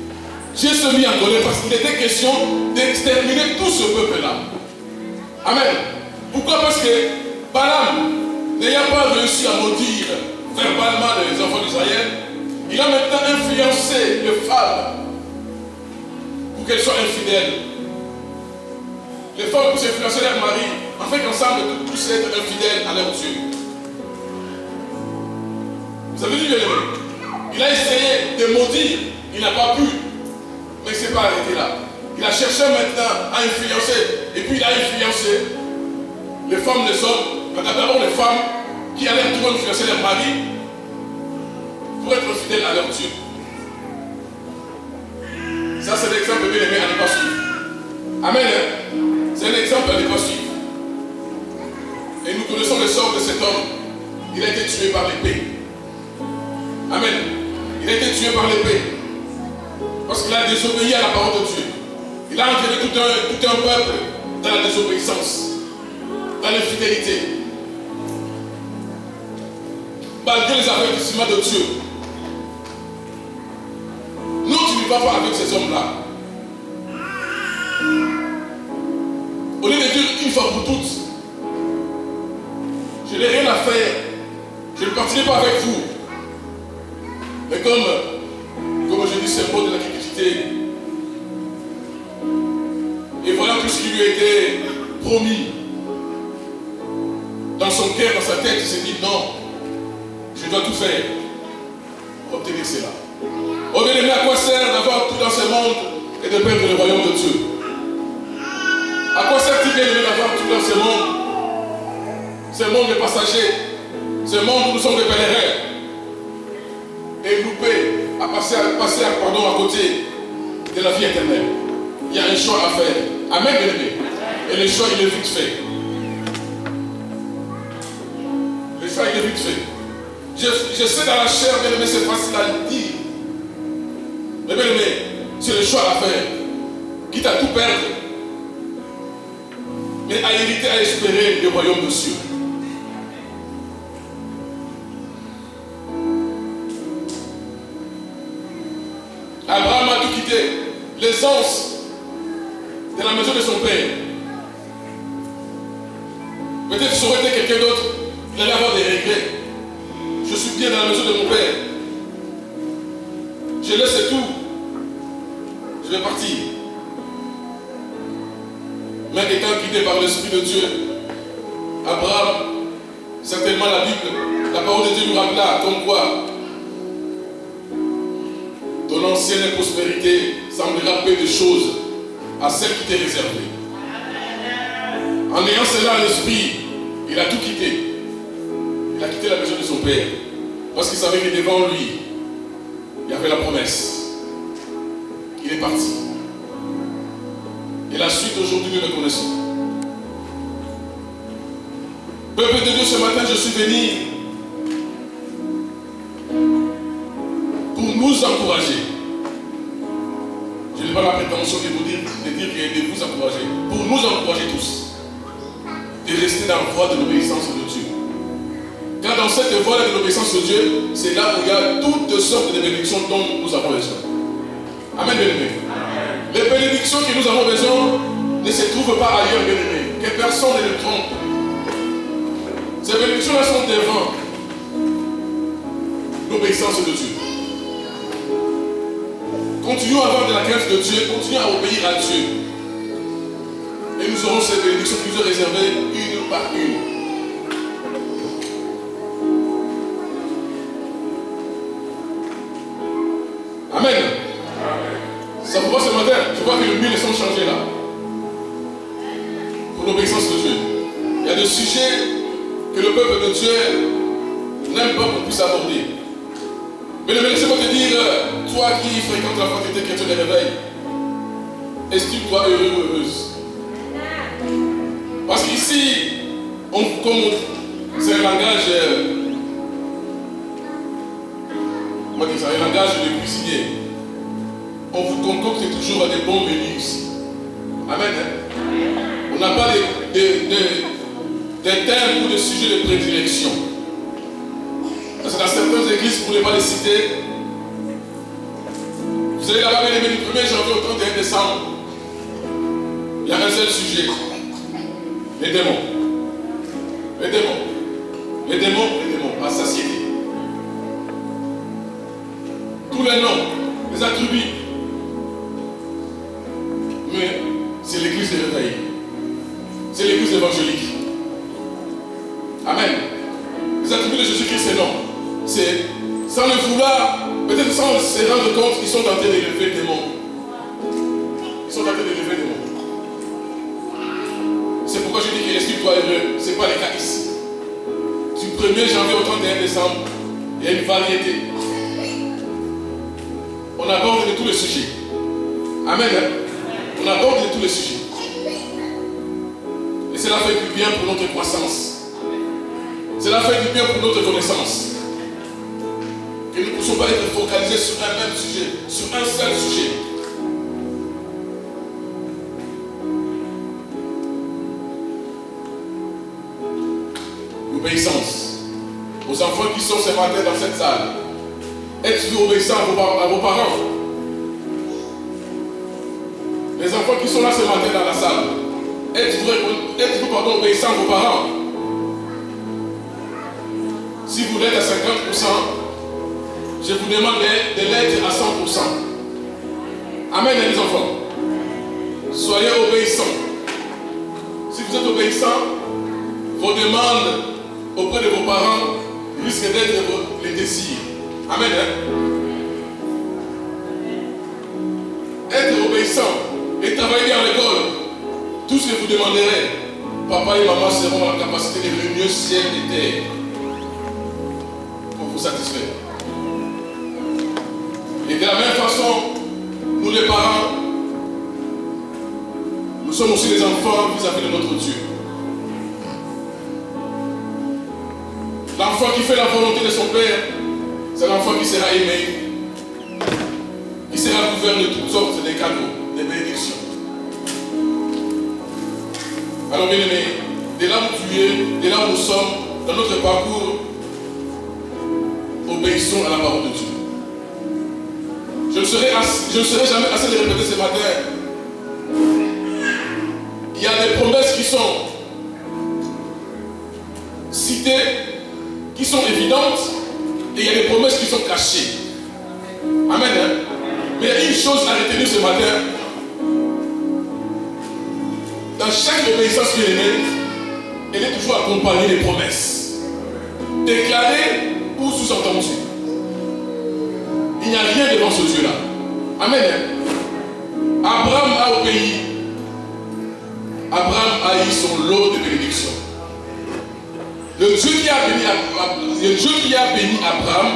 Dieu se mit en colère parce qu'il était question d'exterminer tout ce peuple-là. Amen. Pourquoi? Parce que Balaam, n'ayant pas réussi à maudire verbalement les enfants d'Israël, il a maintenant influencé les femmes pour qu'elles soient infidèles. Les femmes puissent influencer leur mari, afin qu'ensemble ils puissent être infidèles à leur Dieu. Vous avez vu, bien aimé? Il a essayé de maudire, il n'a pas pu. Mais il ne s'est pas arrêté là. Il a cherché maintenant à influencer. Et puis il a influencé les femmes, les hommes. D'abord les femmes qui allaient toujours influencer leur mari pour être fidèles à leur Dieu. Ça, c'est l'exemple bien aimé à ne pas suivre. Amen. C'est un exemple à ne pas suivre. Et nous connaissons le sort de cet homme. Il a été tué par l'épée. Amen. Il a été tué par l'épée. Parce qu'il a désobéi à la parole de Dieu. Il a entraîné tout un peuple dans la désobéissance, dans l'infidélité. Malgré les avertissements de Dieu. Non, tu ne vas pas avec ces hommes-là. Au lieu de dire une fois pour toutes, je n'ai rien à faire, je ne partirai pas avec vous. Mais comme je dis, c'est le mot de la cupidité. Et voilà tout ce qui lui a été promis. Dans son cœur, dans sa tête, il s'est dit non, je dois tout faire pour obtenir cela. Oh bien-aimé, à quoi sert d'avoir tout dans ce monde et de perdre le royaume de Dieu? À quoi sert-il bien-aimé d'avoir tout dans ce monde? Ce monde est passager, ce monde où nous sommes des pèlerins. Et louper, à passer à côté de la vie éternelle. Il y a un choix à faire. Amen, bien-aimé. Et le choix, il est vite fait. Le choix, il est vite fait. Je sais dans la chair, bien-aimé, c'est facile à le dire. Mais bien-aimé, c'est le choix à faire. Quitte à tout perdre. Mais à hériter, à espérer le royaume de Dieu. Abraham a tout quitté. L'aisance de la maison de son père. Peut-être que ça aurait été quelqu'un d'autre. Il allait avoir des regrets. Je suis bien dans la maison de mon père. Je laisse tout. Je vais partir. Mais étant guidé par l'Esprit de Dieu, Abraham, certainement la Bible, la parole de Dieu nous rappela comme quoi ton ancienne prospérité semblera peu de choses à celle qui t'est réservée. En ayant cela à l'esprit, il a tout quitté. Il a quitté la maison de son père. Parce qu'il savait que devant lui, il y avait la promesse. Il est parti. Et la suite aujourd'hui, nous le connaissons. Peuple de Dieu, ce matin, je suis venu pour nous encourager. Je n'ai pas la prétention de vous dire et de vous encourager. Pour nous encourager tous. De rester dans la voie de l'obéissance de Dieu. Car dans cette voie de l'obéissance de Dieu, c'est là où il y a toutes sortes de bénédictions dont nous avons besoin. Amen, bien-aimé. Les bénédictions que nous avons besoin ne se trouvent pas ailleurs, bien-aimé. Que personne ne le trompe. Ces bénédictions-là sont devant l'obéissance de Dieu. Continuons à avoir de la crainte de Dieu, continuons à obéir à Dieu. Et nous aurons ces bénédictions qui nous sont réservées une par une. Amen. Ça vous voit ce matin? Je vois que les murs sont changés là. Pour l'obéissance de Dieu. Il y a des sujets que le peuple de Dieu n'aime pas qu'on puisse aborder. Mais le laissez-moi te dire, toi qui fréquentes la fraternité chrétienne de réveil, estime-toi heureux ou heureuse. Parce qu'ici, c'est un langage, c'est un langage de cuisinier. On vous concocte toujours des bons menus ici. Amen. On n'a pas des thèmes ou des sujets de prédilection. Parce que dans certaines églises, vous ne pouvez pas les citer. Vous allez là-bas, bien aimé, du 1er janvier au 31 décembre. Il y a un seul sujet. Les démons. Les démons. Les démons, les démons, à satiété. Tous les noms, les attributs. Mais c'est l'église de réveil. C'est l'église évangélique. Amen. Les attributs de Jésus-Christ, c'est non. C'est sans le vouloir, peut-être sans se rendre compte qu'ils sont en train d'élever des démons. Ils sont en train d'élever des démons. C'est pourquoi je dis que estime-toi heureux. Ce n'est pas le cas ici. Du 1er janvier au 31 décembre, il y a une variété. On aborde de tous les sujets. Amen. On aborde de tous les sujets. Et cela fait du bien pour notre croissance. Cela fait du bien pour notre connaissance. Que nous ne puissions pas être focalisés sur un même sujet, sur un seul sujet. L'obéissance. Aux enfants qui sont ce matin dans cette salle, êtes-vous obéissants à vos parents? Les enfants qui sont là ce matin dans la salle, êtes-vous obéissants à vos parents? Si vous l'êtes à 50%, je vous demande de l'être à 100%. Amen, les enfants. Soyez obéissants. Si vous êtes obéissants, vos demandes auprès de vos parents risquent d'être les désirs. Amen. Être obéissant et travailler à l'école, tout ce que vous demanderez, papa et maman seront en capacité de réunir ciel et terre pour vous satisfaire. Et de la même façon, nous les parents, nous sommes aussi des enfants vis-à-vis de notre Dieu. L'enfant qui fait la volonté de son Père, c'est l'enfant qui sera aimé, qui sera couvert de toutes sortes de cadeaux, de bénédictions. Alors bien aimé, de là où tu es, de là où nous sommes, dans notre parcours, obéissons à la parole de Dieu. Je ne serai jamais assez de répéter ce matin. Il y a des promesses qui sont citées, qui sont évidentes, et il y a des promesses qui sont cachées. Amen. Hein? Mais il y a une chose à retenir ce matin. Dans chaque obéissance bien aimée, elle est toujours accompagnée des promesses. Déclarées ou sous-entendues. Il n'y a rien devant ce Dieu-là. Amen. Abraham a obéi. Abraham a eu son lot de bénédictions. Le Dieu qui a béni Abraham,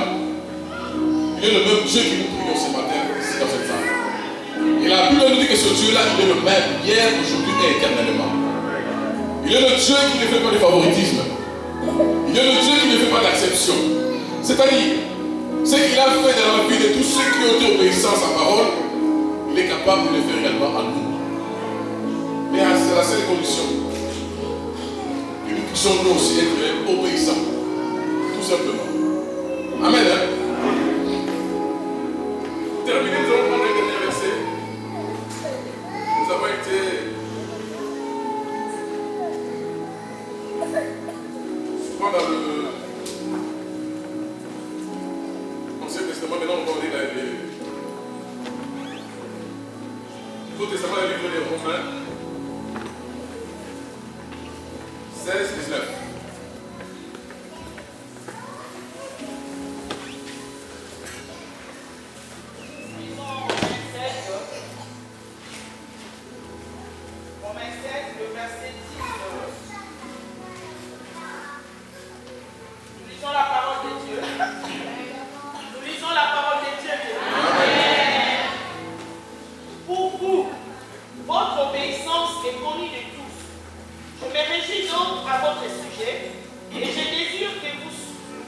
il est le même Dieu qui nous prie ce matin, ici dans cette salle. Et la Bible nous dit que ce Dieu-là, il est le même hier, aujourd'hui et éternellement. Il est le Dieu qui ne fait pas de favoritisme. Il est le Dieu qui ne fait pas d'acception. C'est-à-dire, ce qu'il a fait dans la vie de tous ceux qui ont été obéissants à sa parole, il est capable de le faire également à nous. Mais c'est la seule condition que nous puissions nous aussi être obéissants. Tout simplement. Amen. Hein? Pour terminer, nous allons prendre le dernier verset. Nous avons été souvent dans le Ancien Testament, maintenant on va lire le Nouveau Testament, le livre des Romains, 16-19. Romains 7, le verset 19. Nous lisons la parole de Dieu. Nous lisons la parole de Dieu. Amen. Pour vous, votre obéissance est connue de tous. Je me réjouis donc à votre sujet et je désire que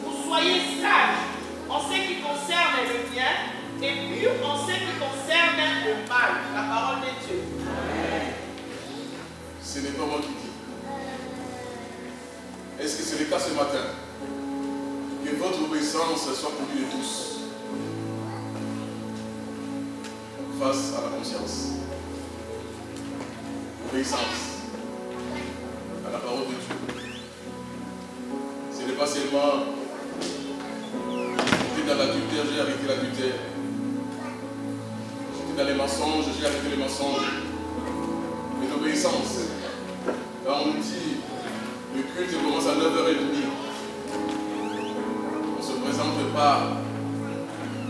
vous soyez sages en ce qui concerne le bien et purs en ce qui concerne le mal. La parole de Dieu. Ce n'est pas moi qui dis. Est-ce que c'est le cas ce matin? Que votre obéissance soit connue de tous face à la conscience. Obéissance à la parole de Dieu. Ce n'est pas seulement j'étais dans l'adultère, j'ai arrêté l'adultère. J'étais dans les mensonges, j'ai arrêté les mensonges. Mais l'obéissance, quand on nous dit le culte commence à 9h30, on ne se présente pas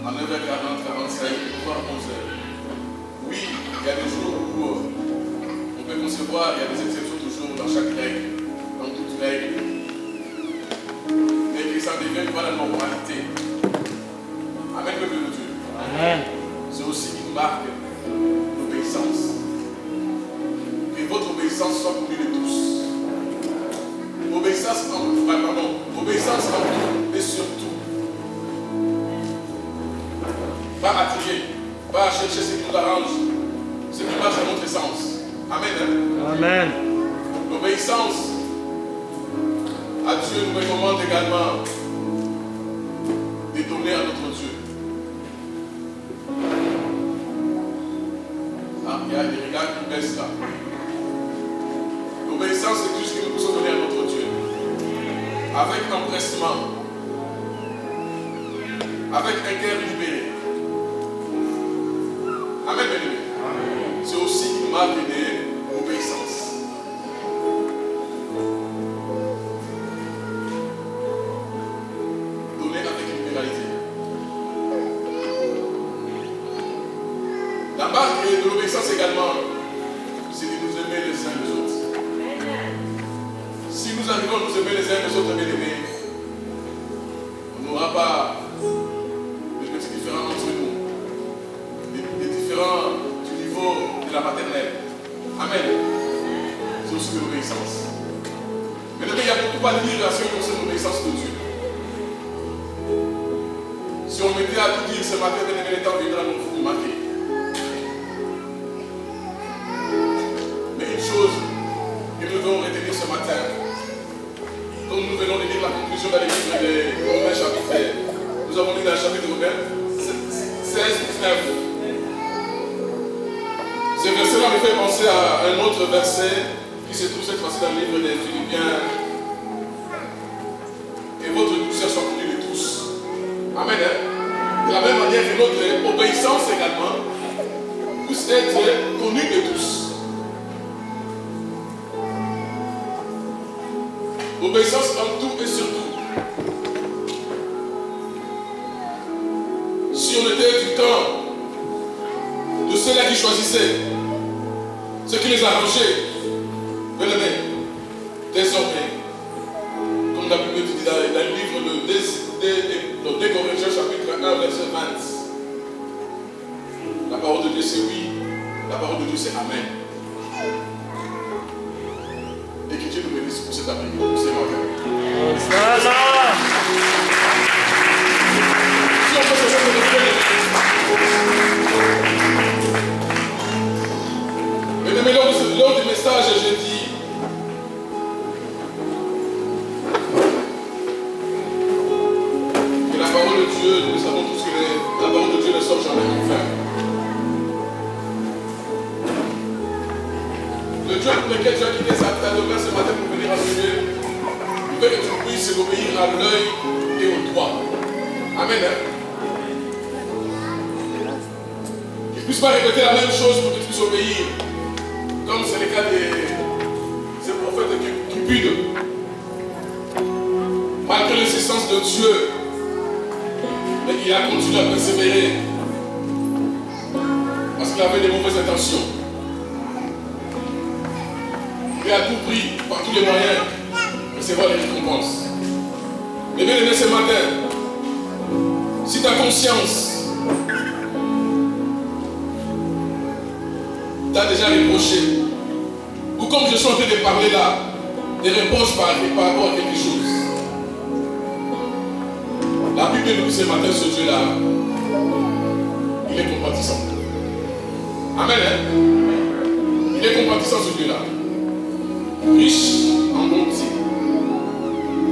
à 9h40, 45, voire 11h. Oui, il y a des jours où on peut concevoir, il y a des exceptions toujours dans chaque règle, dans toute règle. Mais que ça ne devienne pas la normalité. Amen, le Dieu de Dieu. Amen. C'est aussi une marque d'obéissance. Que votre obéissance soit connue de tous. Obéissance en tout, et surtout. Pas attirer, pas chercher ce qui nous arrange, ce qui marche à notre sens. Amen. Hein? Amen. L'obéissance à à Dieu nous recommande également de donner à notre Dieu. Ah, il y a des regards qui baissent là. L'obéissance, c'est tout ce que nous pouvons donner à notre Dieu. Avec empressement. Avec un cœur libéré. Amen, bien-aimé. C'est aussi une marque d'obéissance. Donner avec libéralité. La marque de l'obéissance également, c'est de nous aimer les uns les autres. Si nous arrivons à nous aimer les uns les autres, bien-aimés, on n'aura pas de petits différends entre nous, des différents du niveau de la maternelle. Amen. C'est aussi de l'obéissance. Mais il y a beaucoup à dire à ce qui concerne l'obéissance de Dieu. Si on mettait à tout dire ce matin, bien-aimés, les temps viendra nous marquer. Mais une chose que nous devons retenir ce matin, comme nous venons de lire la conclusion dans les livres de Romains chapitre, nous avons lu dans le chapitre 16-19. Ce verset-là me fait penser à un autre verset qui se trouve cette fois-ci dans le livre des Philippiens. Et votre douceur soit connue de tous. Amen. De la même manière que notre obéissance également puisse être connue de tous. Obéissance en tout et surtout. Si on était du temps de ceux-là qui choisissaient ce qui les arrangeait, désormais, comme la Bible dit dans le livre de 2 Corinthiens chapitre 1 verset 20, la parole de Dieu c'est oui, la parole de Dieu c'est amen. Et que Dieu nous bénisse pour cet après-midi, pour ces matins. Si on peut se faire mais lors du message, j'ai dit que la parole de Dieu, nous savons tous que la parole de Dieu ne sort jamais enfin. Le Dieu pour lequel tu as quitté ta demeure ce matin pour venir adorer, il veut que tu puisses obéir à l'œil et au doigt. Amen. Qu'il ne puisse pas répéter la même chose pour que tu puisses obéir. Comme c'est le cas de ces prophètes cupides. Malgré l'existence de Dieu, mais il a continué à persévérer. Parce qu'il avait des mauvaises intentions. Il a tout pris, par tous les moyens, recevoir les récompenses. Mais bien aimé ce matin, si ta conscience t'a déjà reproché, ou comme je suis en train de parler là, des reproches par rapport à quelque chose. La Bible nous dit ce matin, ce Dieu-là, il est compatissant. Amen. Hein? Il est compatissant, ce Dieu-là. Riche en bonté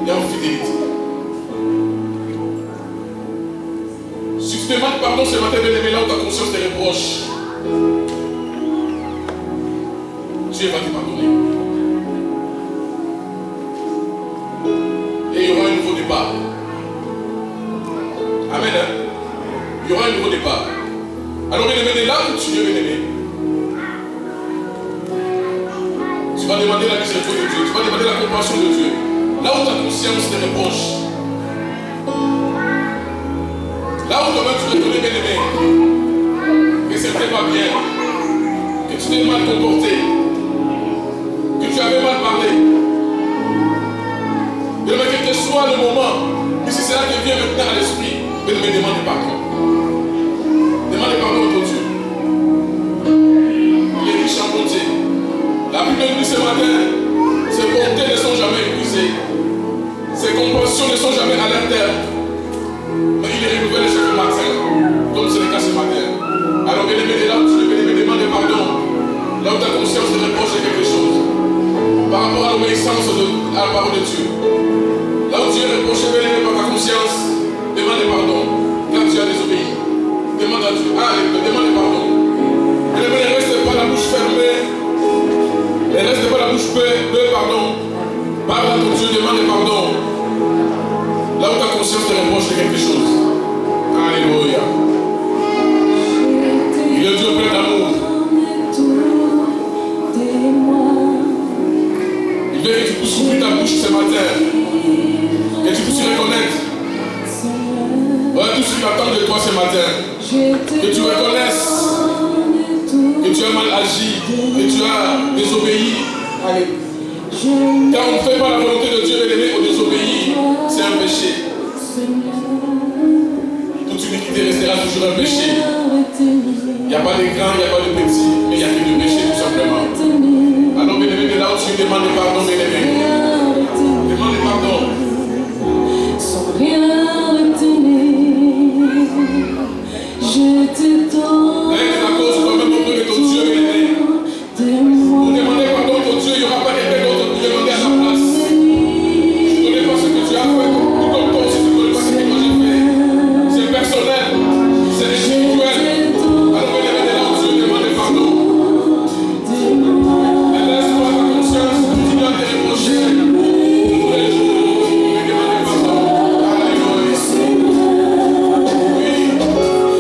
et en fidélité. Si tu demandes pardon ce matin, bien-aimé, là où ta conscience te reproche, Dieu va te pardonner. Et il y aura un nouveau départ. Amen. Hein? Il y aura un nouveau départ. Alors, bien-aimé, là où tu es, bien-aimé, tu vas demander la miséricorde de Dieu. Tu vas demander la compassion de Dieu. Là où ta conscience te reproche. Là où toi-même tu reconnais, bien-aimé, que ce n'était pas bien, que tu t'es mal comporté, que tu avais mal parlé. Bien-aimé, quel que soit le moment, mais si c'est là que vient maintenant à l'esprit, bien-aimé, demande pardon. Demande pardon à ton Dieu. Il est riche en bonté. La Bible nous dit ce matin, ses bontés ne sont jamais épuisées. Ses compassions ne sont jamais à leur terme. Mais il est renouvelé chaque matin, comme c'est le cas ce matin. Alors bien-aimé, là où tu le bien-aimé, demande pardon. Là où ta conscience te reproche quelque chose. Par rapport à l'obéissance l'obéissance à la parole de Dieu. Là où tu es reproché, bien-aimé, par ta conscience, demande pardon. Quand tu as désobéi, demande à Dieu. Demande pardon. Bien-aimé, ne reste pas la bouche fermée. Ne reste pas la bouche bée, pardon. Parle à ton Dieu, demande pardon. Là où ta conscience te reproche quelque chose. Alléluia. Il est Dieu plein d'amour. Il veut que tu puisses ouvrir ta bouche ce matin. Que tu puisses reconnaître. Voilà tout ce qu'il attend de toi ce matin. Que tu reconnaisses que tu as mal agi, que tu as désobéi. Car on ne fait pas la volonté de Dieu, bien-aimé, on désobéit. C'est un péché. Toute iniquité restera toujours un péché. Il n'y a pas de grand, il n'y a pas de petit, mais il n'y a que de péché tout simplement. Alors bien-aimé, de là où tu demandes pardon, bien-aimé. Demande pardon. Sans rien retenir, je te donne. Là, il est à cause toi-même auprès de ton Dieu, bien-aimé. Pour demander pardon à ton Dieu, il n'y aura pas quelqu'un d'autre pour demander à ta place. Je ne connais pas ce que tu as fait, tout comme toi aussi, tu ne connais pas ce que moi j'ai fait. C'est personnel, c'est spirituel. Alors bien-aimé, de là où Dieu demande pardon. Ne laisse pas ta conscience continuer à te reprocher. Tous les jours, mais demande pardon. Alléluia. Oui,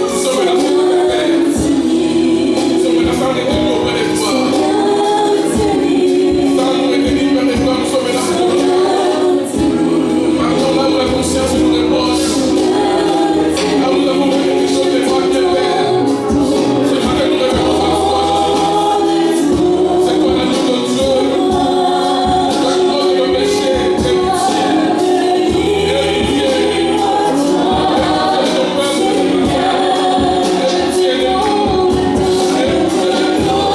nous sommes la fête de Père. Nous sommes la femme de Dieu auprès de toi. Sans nous retenir vers les toi, nous sommes là pour toi. Pardon là où la conscience nous reproche. Là où nous avons fait quelque chose de toi, bien Père. C'est toi que nous révérons à toi. C'est toi l'agneau de Dieu. Toi qui ôtes le péché, c'est le ciel. Et le pitié. Et ton peuple. Et le pitié de nous. Et le pitié de nous.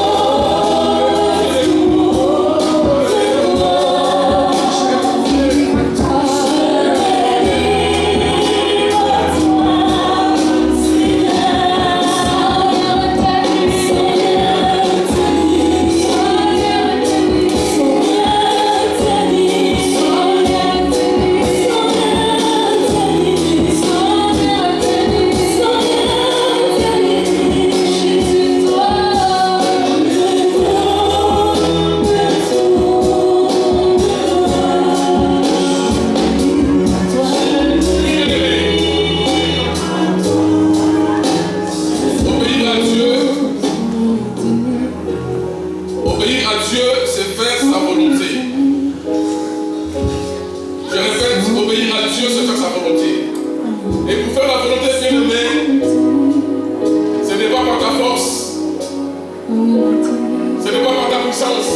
Obéir à Dieu, c'est faire sa volonté. Je répète, obéir à Dieu, c'est faire sa volonté. Et pour faire la volonté, bien-aimé, ce n'est pas par ta force, ce n'est pas par ta puissance,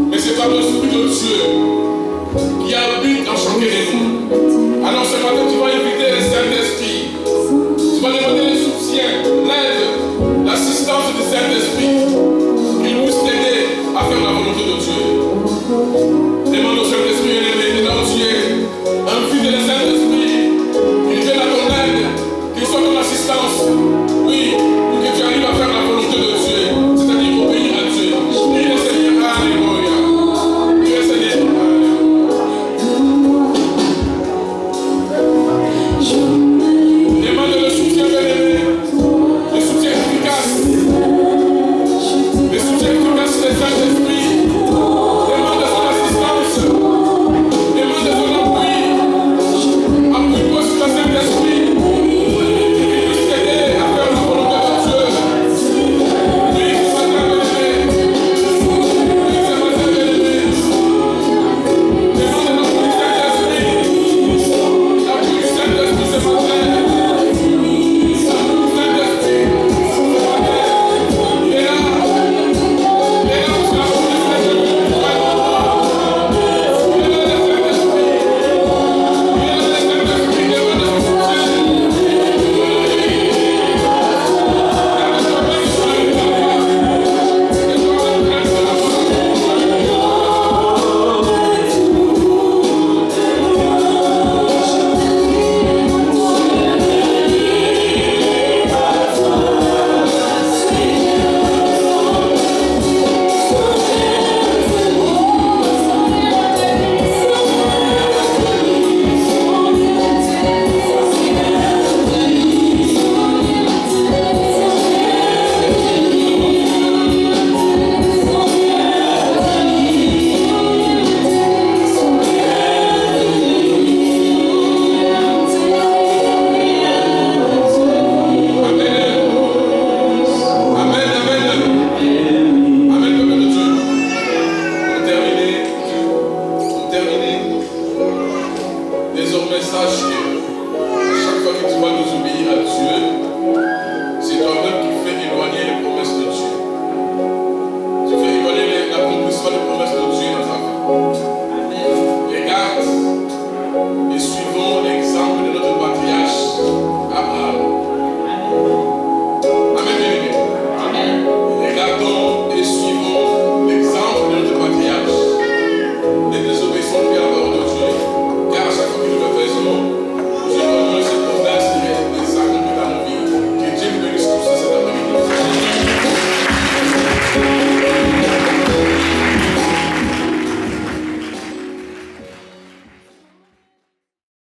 mais c'est par l'Esprit de Dieu qui habite en chacun de nous. Alors ce matin, tu vas inviter le Saint-Esprit. Tu vas demander le soutien, l'aide, l'assistance du Saint-Esprit. Qu'il puisse t'aider à faire la volonté de Dieu. Demande au Saint-Esprit élevé, et là où tu es, invite le Saint-Esprit, qu'il vienne à ton aide, qu'il soit ton assistance. Oui, pour que tu arrives à faire la volonté de Dieu, c'est-à-dire obéir à Dieu. Prie le Seigneur, alléluia. Prie le Seigneur, alléluia. Je me sache que